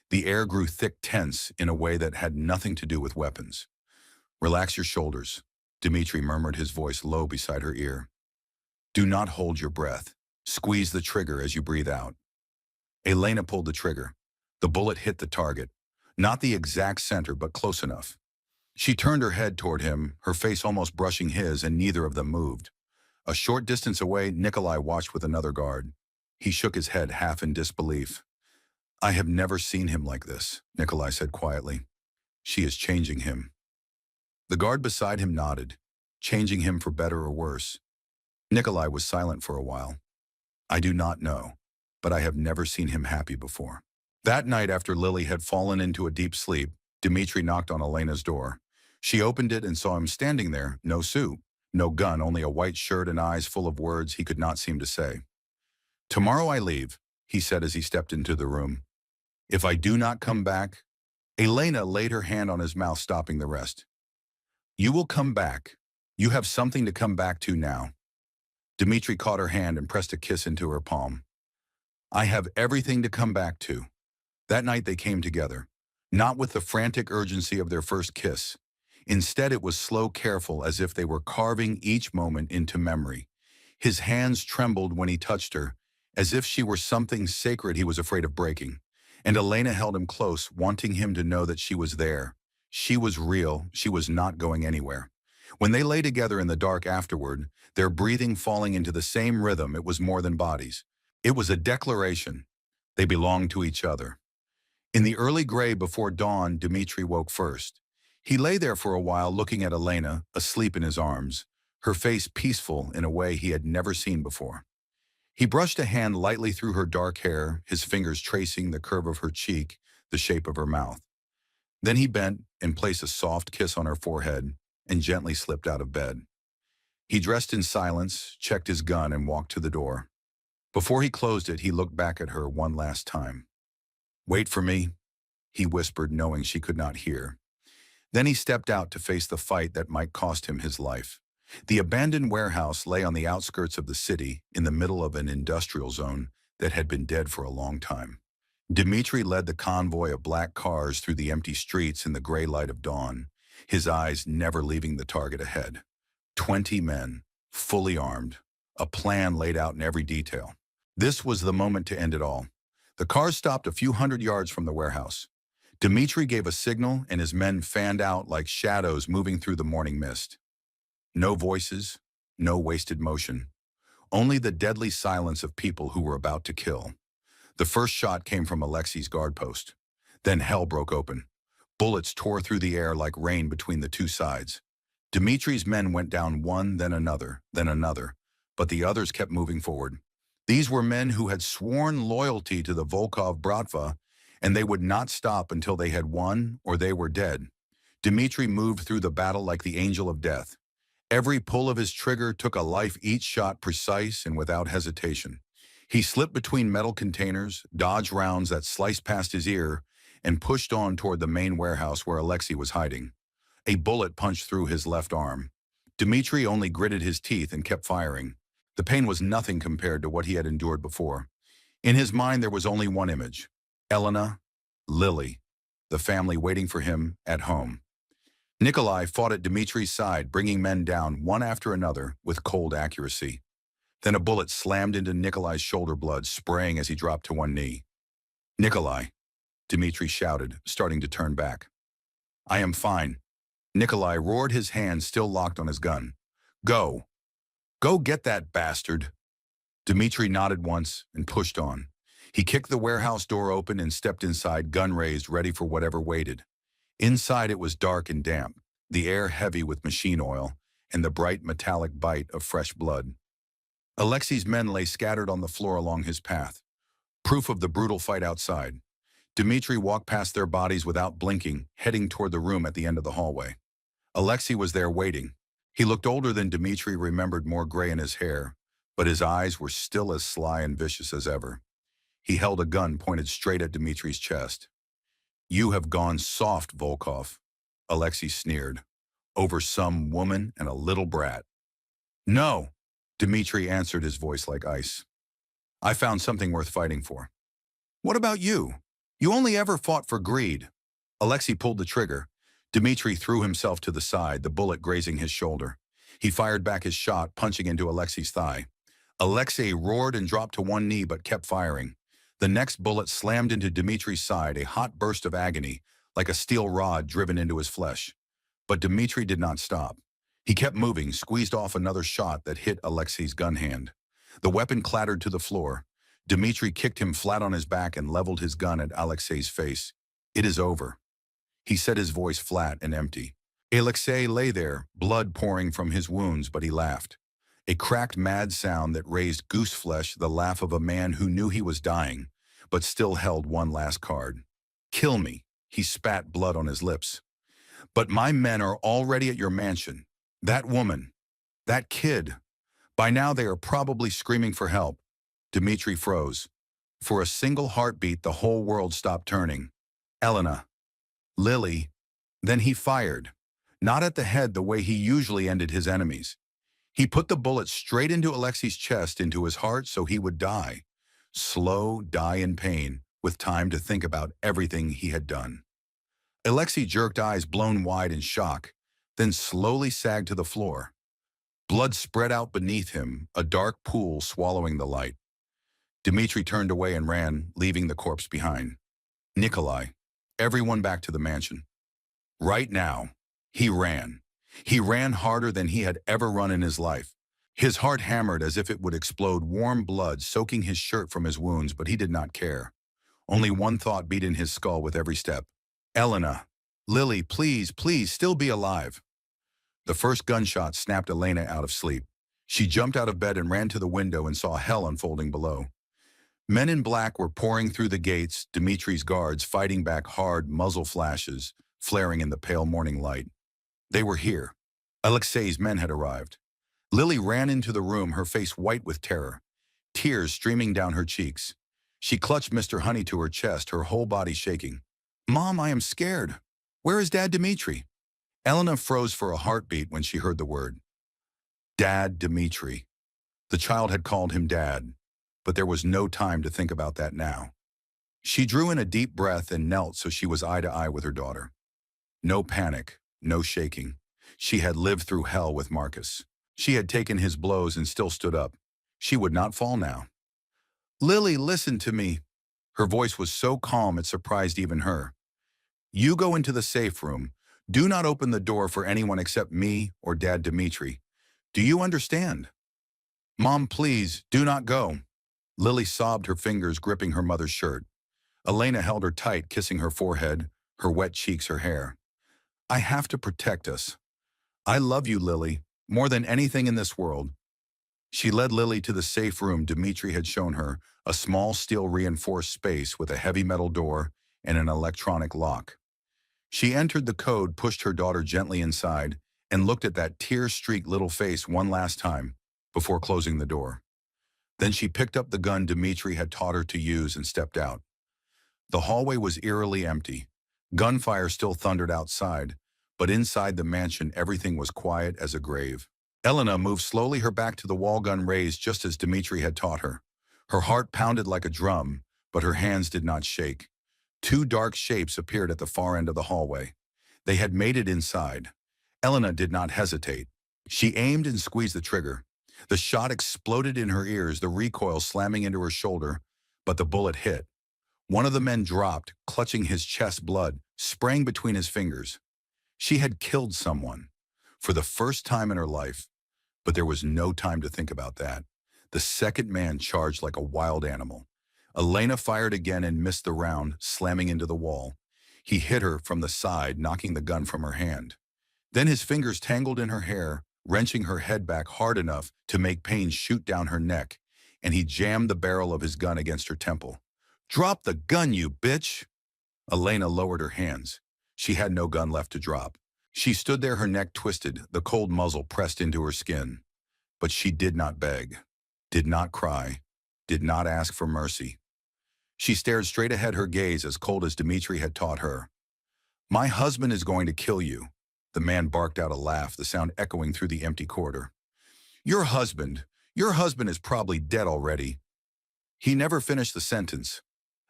The air grew thick, tense, in a way that had nothing to do with weapons. "Relax your shoulders," Dmitri murmured, his voice low beside her ear. "Do not hold your breath. Squeeze the trigger as you breathe out." Elena pulled the trigger. The bullet hit the target. Not the exact center, but close enough. She turned her head toward him, her face almost brushing his, and neither of them moved. A short distance away, Nikolai watched with another guard. He shook his head, half in disbelief. "I have never seen him like this," Nikolai said quietly. "She is changing him." The guard beside him nodded. "Changing him for better or worse?" Nikolai was silent for a while. "I do not know, but I have never seen him happy before." That night, after Lily had fallen into a deep sleep, Dmitri knocked on Elena's door. She opened it and saw him standing there, no suit, no gun, only a white shirt and eyes full of words he could not seem to say. "Tomorrow I leave," he said as he stepped into the room. "If I do not come back..." Elena laid her hand on his mouth, stopping the rest. "You will come back. You have something to come back to now." Dmitri caught her hand and pressed a kiss into her palm. "I have everything to come back to." That night they came together, not with the frantic urgency of their first kiss. Instead, it was slow, careful, as if they were carving each moment into memory. His hands trembled when he touched her, as if she were something sacred he was afraid of breaking. And Elena held him close, wanting him to know that she was there. She was real, she was not going anywhere. When they lay together in the dark afterward, their breathing falling into the same rhythm, it was more than bodies. It was a declaration. They belonged to each other. In the early gray before dawn, Dmitri woke first. He lay there for a while looking at Elena, asleep in his arms. her face peaceful in a way he had never seen before. He brushed a hand lightly through her dark hair, his fingers tracing the curve of her cheek, the shape of her mouth. Then he bent and placed a soft kiss on her forehead and gently slipped out of bed. He dressed in silence, checked his gun, and walked to the door. Before he closed it, he looked back at her one last time. "Wait for me," he whispered, knowing she could not hear. Then he stepped out to face the fight that might cost him his life. The abandoned warehouse lay on the outskirts of the city, in the middle of an industrial zone that had been dead for a long time. Dmitri led the convoy of black cars through the empty streets in the gray light of dawn, his eyes never leaving the target ahead. 20 men, fully armed, a plan laid out in every detail. This was the moment to end it all. The cars stopped a few hundred yards from the warehouse. Dmitri gave a signal, and his men fanned out like shadows moving through the morning mist. No voices, no wasted motion. Only the deadly silence of people who were about to kill. The first shot came from Alexei's guard post. Then hell broke open. Bullets tore through the air like rain between the two sides. Dmitri's men went down one, then another, but the others kept moving forward. These were men who had sworn loyalty to the Volkov Bratva, and they would not stop until they had won or they were dead. Dmitri moved through the battle like the angel of death. Every pull of his trigger took a life, each shot precise and without hesitation. He slipped between metal containers, dodged rounds that sliced past his ear, and pushed on toward the main warehouse where Alexei was hiding. A bullet punched through his left arm. Dmitri only gritted his teeth and kept firing. The pain was nothing compared to what he had endured before. In his mind, there was only one image: Elena, Lily, the family waiting for him at home. Nikolai fought at Dmitri's side, bringing men down one after another with cold accuracy. Then a bullet slammed into Nikolai's shoulder, blood spraying as he dropped to one knee. "Nikolai," Dmitri shouted, starting to turn back. "I am fine." Nikolai roared, his hand still locked on his gun. "Go. Go get that bastard." Dmitri nodded once and pushed on. He kicked the warehouse door open and stepped inside, gun raised, ready for whatever waited. Inside it was dark and damp, the air heavy with machine oil and the bright metallic bite of fresh blood. Alexei's men lay scattered on the floor along his path, proof of the brutal fight outside. Dmitri walked past their bodies without blinking, heading toward the room at the end of the hallway. Alexei was there waiting. He looked older than Dmitri remembered, more gray in his hair, but his eyes were still as sly and vicious as ever. He held a gun pointed straight at Dmitri's chest. "You have gone soft, Volkov," Alexei sneered, "over some woman and a little brat." "No," Dmitri answered, his voice like ice. "I found something worth fighting for." "What about you? You only ever fought for greed." Alexei pulled the trigger. Dmitri threw himself to the side, the bullet grazing his shoulder. He fired back his shot, punching into Alexei's thigh. Alexei roared and dropped to one knee but kept firing. The next bullet slammed into Dmitri's side, a hot burst of agony, like a steel rod driven into his flesh. But Dmitri did not stop. He kept moving, squeezed off another shot that hit Alexei's gun hand. The weapon clattered to the floor. Dmitri kicked him flat on his back and leveled his gun at Alexei's face. "It is over," he said, his voice flat and empty. Alexei lay there, blood pouring from his wounds, but he laughed. A cracked, mad sound that raised goose flesh, the laugh of a man who knew he was dying, but still held one last card. "Kill me," he spat, blood on his lips. "But my men are already at your mansion. That woman, that kid. By now they are probably screaming for help." Dmitri froze. For a single heartbeat, the whole world stopped turning. Elena. Lily. Then he fired. Not at the head the way he usually ended his enemies. He put the bullet straight into Alexei's chest, into his heart, so he would die. Slow, die in pain, with time to think about everything he had done. Alexei jerked, eyes blown wide in shock, then slowly sagged to the floor. Blood spread out beneath him, a dark pool swallowing the light. Dmitri turned away and ran, leaving the corpse behind. Nikolai, everyone back to the mansion. Right now, he ran. He ran harder than he had ever run in his life. His heart hammered as if it would explode, warm blood soaking his shirt from his wounds, but he did not care. Only one thought beat in his skull with every step. Elena, Lily, please, please, still be alive. The first gunshot snapped Elena out of sleep. She jumped out of bed and ran to the window and saw hell unfolding below. Men in black were pouring through the gates, Dimitri's guards fighting back hard muzzle flashes, flaring in the pale morning light. They were here. Alexei's men had arrived. Lily ran into the room, her face white with terror, tears streaming down her cheeks. She clutched Mr. Honey to her chest, her whole body shaking. "Mom, I am scared. Where is Dad Dimitri?" Elena froze for a heartbeat when she heard the word. Dad Dimitri. The child had called him Dad, but there was no time to think about that now. She drew in a deep breath and knelt so she was eye to eye with her daughter. No panic, no shaking. She had lived through hell with Marcus. She had taken his blows and still stood up. She would not fall now. "Lily, listen to me." Her voice was so calm it surprised even her. "You go into the safe room. Do not open the door for anyone except me or Dad Dimitri. Do you understand?" "Mom, please, do not go." Lily sobbed, her fingers gripping her mother's shirt. Elena held her tight, kissing her forehead, her wet cheeks, her hair. "I have to protect us. I love you, Lily, more than anything in this world." She led Lily to the safe room Dimitri had shown her, a small steel-reinforced space with a heavy metal door and an electronic lock. She entered the code, pushed her daughter gently inside, and looked at that tear-streaked little face one last time before closing the door. Then she picked up the gun Dimitri had taught her to use and stepped out. The hallway was eerily empty. Gunfire still thundered outside, but inside the mansion everything was quiet as a grave. Elena moved slowly, her back to the wall, gun raised just as Dimitri had taught her. Her heart pounded like a drum, but her hands did not shake. Two dark shapes appeared at the far end of the hallway. They had made it inside. Elena did not hesitate. She aimed and squeezed the trigger. The shot exploded in her ears, the recoil slamming into her shoulder, but the bullet hit. One of the men dropped, clutching his chest, blood spraying between his fingers. She had killed someone, for the first time in her life, but there was no time to think about that. The second man charged like a wild animal. Elena fired again and missed the round, slamming into the wall. He hit her from the side, knocking the gun from her hand. Then his fingers tangled in her hair, wrenching her head back hard enough to make pain shoot down her neck, and he jammed the barrel of his gun against her temple. "Drop the gun, you bitch!" Elena lowered her hands. She had no gun left to drop. She stood there, her neck twisted, the cold muzzle pressed into her skin. But she did not beg, did not cry, did not ask for mercy. She stared straight ahead, her gaze as cold as Dimitri had taught her. "My husband is going to kill you." The man barked out a laugh, the sound echoing through the empty corridor. Your husband is probably dead already." He never finished the sentence.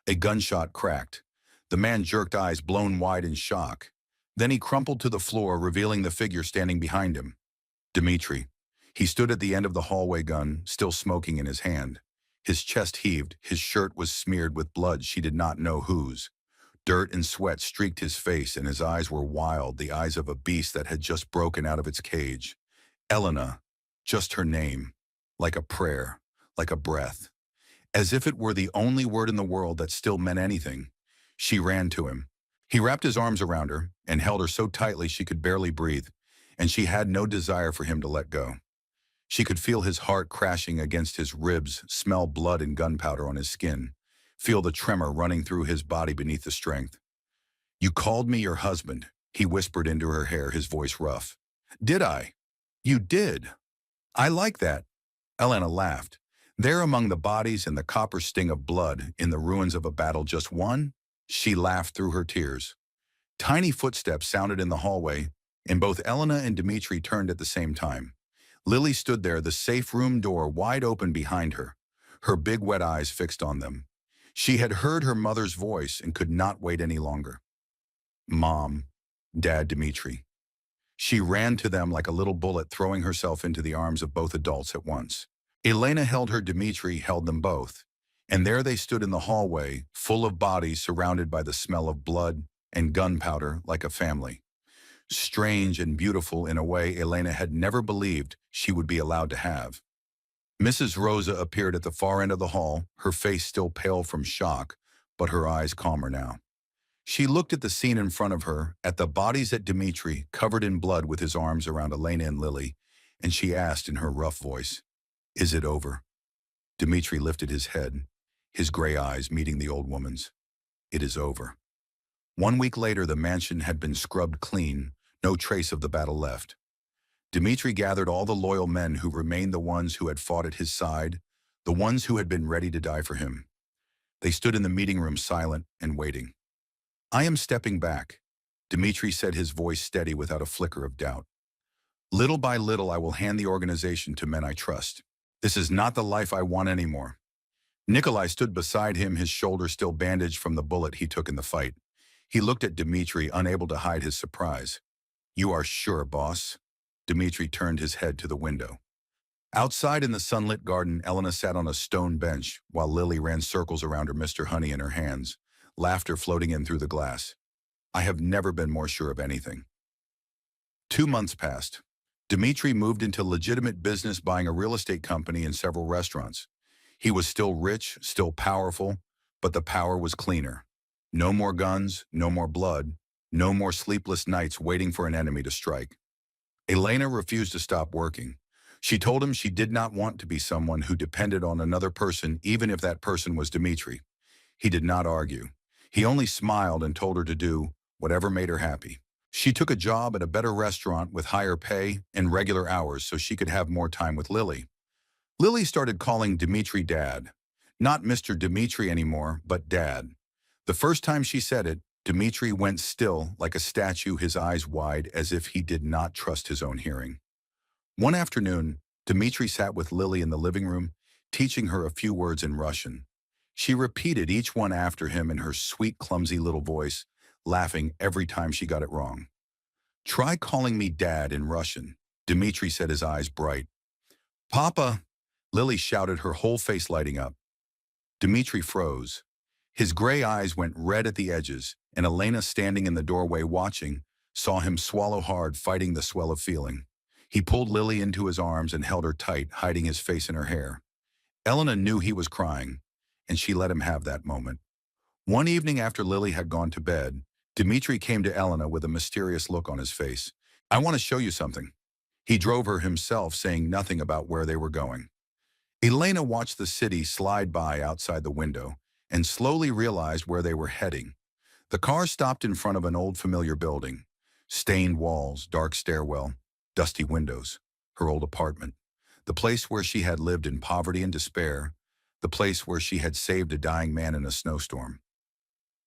A gunshot cracked. The man jerked, eyes blown wide in shock. Then he crumpled to the floor, revealing the figure standing behind him. Dimitri. He stood at the end of the hallway, gun still smoking in his hand. His chest heaved, his shirt was smeared with blood she did not know whose. Dirt and sweat streaked his face, and his eyes were wild, the eyes of a beast that had just broken out of its cage. Elena, just her name, like a prayer, like a breath. As if it were the only word in the world that still meant anything. She ran to him. He wrapped his arms around her and held her so tightly she could barely breathe, and she had no desire for him to let go. She could feel his heart crashing against his ribs, smell blood and gunpowder on his skin, feel the tremor running through his body beneath the strength. "You called me your husband," he whispered into her hair, his voice rough. "Did I?" "You did." "I like that." Elena laughed. There among the bodies and the copper sting of blood in the ruins of a battle just won, she laughed through her tears. Tiny footsteps sounded in the hallway, and both Elena and Dimitri turned at the same time. Lily stood there, the safe room door wide open behind her, her big wet eyes fixed on them. She had heard her mother's voice and could not wait any longer. "Mom, Dad, Dimitri." She ran to them like a little bullet, throwing herself into the arms of both adults at once. Elena held her, Dimitri held them both, and there they stood in the hallway, full of bodies surrounded by the smell of blood and gunpowder, like a family. Strange and beautiful in a way Elena had never believed she would be allowed to have. Mrs. Rosa appeared at the far end of the hall, her face still pale from shock, but her eyes calmer now. She looked at the scene in front of her, at the bodies at Dmitri, covered in blood with his arms around Elena and Lily, and she asked in her rough voice, "Is it over?" Dmitri lifted his head, his gray eyes meeting the old woman's. "It is over." 1 week later, the mansion had been scrubbed clean, no trace of the battle left. Dmitri gathered all the loyal men who remained, the ones who had fought at his side, the ones who had been ready to die for him. They stood in the meeting room silent and waiting. "I am stepping back," Dmitri said, his voice steady without a flicker of doubt. "Little by little, I will hand the organization to men I trust. This is not the life I want anymore." Nikolai stood beside him, his shoulder still bandaged from the bullet he took in the fight. He looked at Dmitri, unable to hide his surprise. "You are sure, boss?" Dmitri turned his head to the window. Outside in the sunlit garden, Elena sat on a stone bench while Lily ran circles around her Mr. Honey in her hands, laughter floating in through the glass. "I have never been more sure of anything." 2 months passed. Dmitri moved into legitimate business, buying a real estate company and several restaurants. He was still rich, still powerful, but the power was cleaner. No more guns, no more blood, no more sleepless nights waiting for an enemy to strike. Elena refused to stop working. She told him she did not want to be someone who depended on another person, even if that person was Dmitri. He did not argue. He only smiled and told her to do whatever made her happy. She took a job at a better restaurant with higher pay and regular hours so she could have more time with Lily. Lily started calling Dmitri Dad. Not Mr. Dmitri anymore, but Dad. The first time she said it, Dmitri went still like a statue, his eyes wide as if he did not trust his own hearing. One afternoon, Dmitri sat with Lily in the living room, teaching her a few words in Russian. She repeated each one after him in her sweet, clumsy little voice, laughing every time she got it wrong. "Try calling me Dad in Russian," Dmitri said, his eyes bright. "Papa," Lily shouted, her whole face lighting up. Dmitri froze. His gray eyes went red at the edges, and Elena, standing in the doorway watching, saw him swallow hard, fighting the swell of feeling. He pulled Lily into his arms and held her tight, hiding his face in her hair. Elena knew he was crying, and she let him have that moment. One evening after Lily had gone to bed, Dmitri came to Elena with a mysterious look on his face. "I want to show you something." He drove her himself, saying nothing about where they were going. Elena watched the city slide by outside the window and slowly realized where they were heading. The car stopped in front of an old familiar building. Stained walls, dark stairwell, dusty windows. Her old apartment. The place where she had lived in poverty and despair. The place where she had saved a dying man in a snowstorm.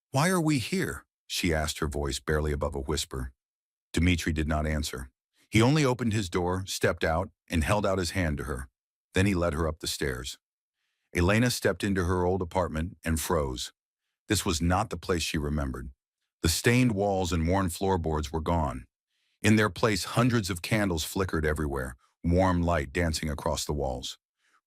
"Why are we here?" she asked, her voice barely above a whisper. Dmitri did not answer. He only opened his door, stepped out, and held out his hand to her. Then he led her up the stairs. Elena stepped into her old apartment and froze. This was not the place she remembered. The stained walls and worn floorboards were gone. In their place, hundreds of candles flickered everywhere, warm light dancing across the walls.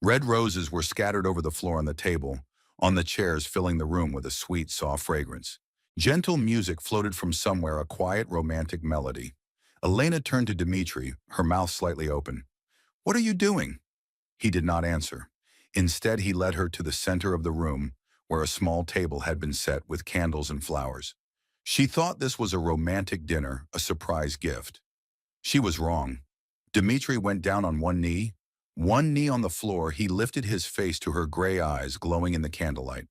Red roses were scattered over the floor and the table, on the chairs, filling the room with a sweet, soft fragrance. Gentle music floated from somewhere, a quiet, romantic melody. Elena turned to Dmitri, her mouth slightly open. "What are you doing?" He did not answer. Instead, he led her to the center of the room, where a small table had been set with candles and flowers. She thought this was a romantic dinner, a surprise gift. She was wrong. Dmitri went down on one knee on the floor. He lifted his face to her gray eyes glowing in the candlelight.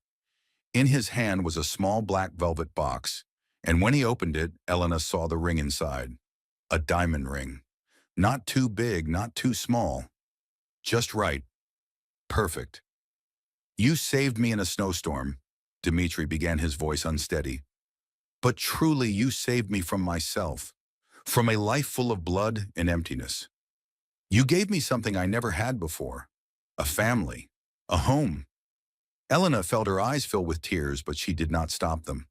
In his hand was a small black velvet box, and when he opened it, Elena saw the ring inside. A diamond ring. Not too big, not too small. Just right. Perfect. "You saved me in a snowstorm," Dmitri began, his voice unsteady. "But truly, you saved me from myself, from a life full of blood and emptiness. You gave me something I never had before, a family, a home." Elena felt her eyes fill with tears, but she did not stop them.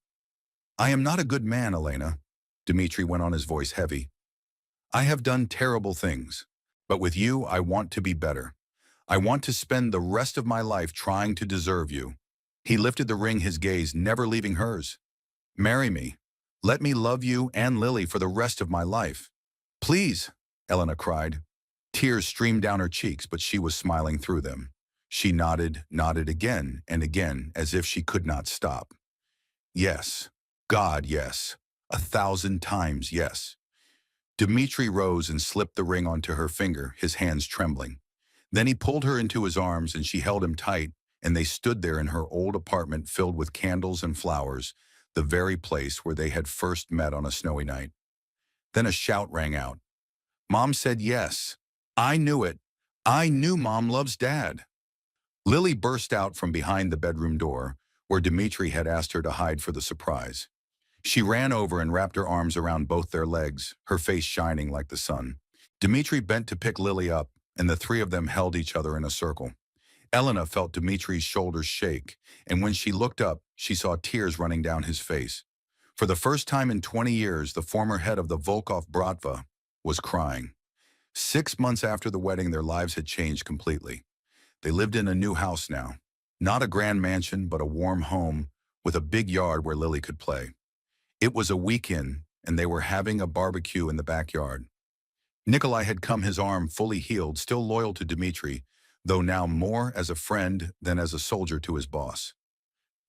"I am not a good man, Elena," Dmitri went on, his voice heavy. "I have done terrible things, but with you, I want to be better. I want to spend the rest of my life trying to deserve you." He lifted the ring, his gaze never leaving hers. "Marry me. Let me love you and Lily for the rest of my life." "Please," Elena cried. Tears streamed down her cheeks, but she was smiling through them. She nodded again and again, as if she could not stop. "Yes." God, yes. 1,000 times yes. Dmitri rose and slipped the ring onto her finger, his hands trembling. Then he pulled her into his arms and she held him tight, and they stood there in her old apartment filled with candles and flowers, the very place where they had first met on a snowy night. Then a shout rang out. Mom said yes. I knew it. I knew Mom loves Dad. Lily burst out from behind the bedroom door, where Dmitri had asked her to hide for the surprise. She ran over and wrapped her arms around both their legs, her face shining like the sun. Dmitri bent to pick Lily up, and the three of them held each other in a circle. Elena felt Dmitri's shoulders shake, and when she looked up, she saw tears running down his face. For the first time in 20 years, the former head of the Volkov Bratva was crying. 6 months after the wedding, their lives had changed completely. They lived in a new house now. Not a grand mansion, but a warm home with a big yard where Lily could play. It was a weekend, and they were having a barbecue in the backyard. Nikolai had come, his arm fully healed, still loyal to Dmitri, though now more as a friend than as a soldier to his boss.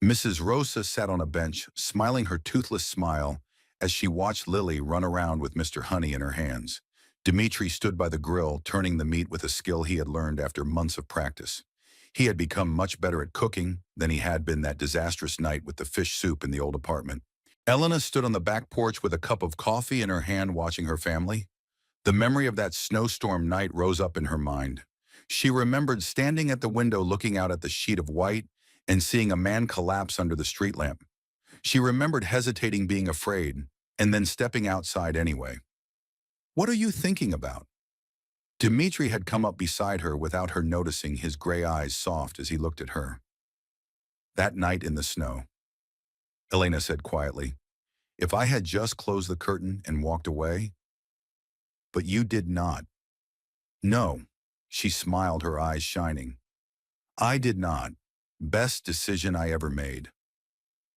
Mrs. Rosa sat on a bench, smiling her toothless smile as she watched Lily run around with Mr. Honey in her hands. Dmitri stood by the grill, turning the meat with a skill he had learned after months of practice. He had become much better at cooking than he had been that disastrous night with the fish soup in the old apartment. Elena stood on the back porch with a cup of coffee in her hand watching her family. The memory of that snowstorm night rose up in her mind. She remembered standing at the window looking out at the sheet of white and seeing a man collapse under the street lamp. She remembered hesitating, being afraid, and then stepping outside anyway. What are you thinking about? Dmitri had come up beside her without her noticing, his gray eyes soft as he looked at her. That night in the snow. Elena said quietly, if I had just closed the curtain and walked away. But you did not. No, she smiled, her eyes shining. I did not. Best decision I ever made.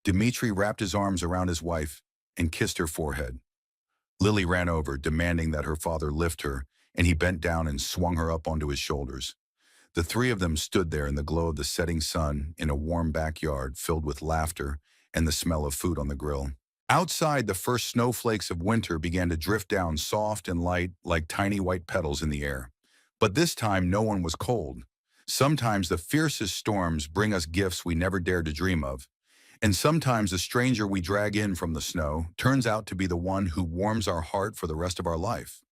Dmitri wrapped his arms around his wife and kissed her forehead. Lily ran over, demanding that her father lift her, and he bent down and swung her up onto his shoulders. The three of them stood there in the glow of the setting sun in a warm backyard filled with laughter and the smell of food on the grill. Outside, the first snowflakes of winter began to drift down soft and light like tiny white petals in the air. But this time, no one was cold. Sometimes the fiercest storms bring us gifts we never dared to dream of. And sometimes the stranger we drag in from the snow turns out to be the one who warms our heart for the rest of our life.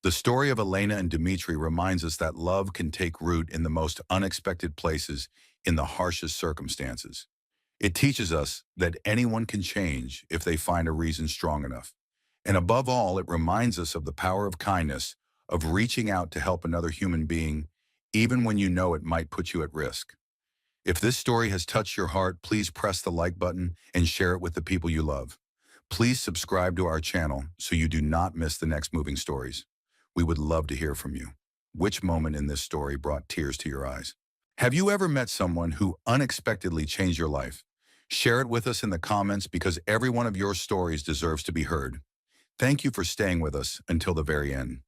The story of Elena and Dmitri reminds us that love can take root in the most unexpected places, in the harshest circumstances. It teaches us that anyone can change if they find a reason strong enough. And above all, it reminds us of the power of kindness, of reaching out to help another human being, even when you know it might put you at risk. If this story has touched your heart, please press the like button and share it with the people you love. Please subscribe to our channel so you do not miss the next moving stories. We would love to hear from you. Which moment in this story brought tears to your eyes? Have you ever met someone who unexpectedly changed your life? Share it with us in the comments, because every one of your stories deserves to be heard. Thank you for staying with us until the very end.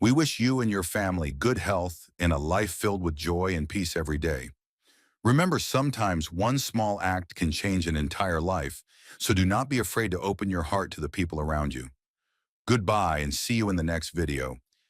We wish you and your family good health and a life filled with joy and peace every day. Remember, sometimes one small act can change an entire life, so do not be afraid to open your heart to the people around you. Goodbye, and see you in the next video.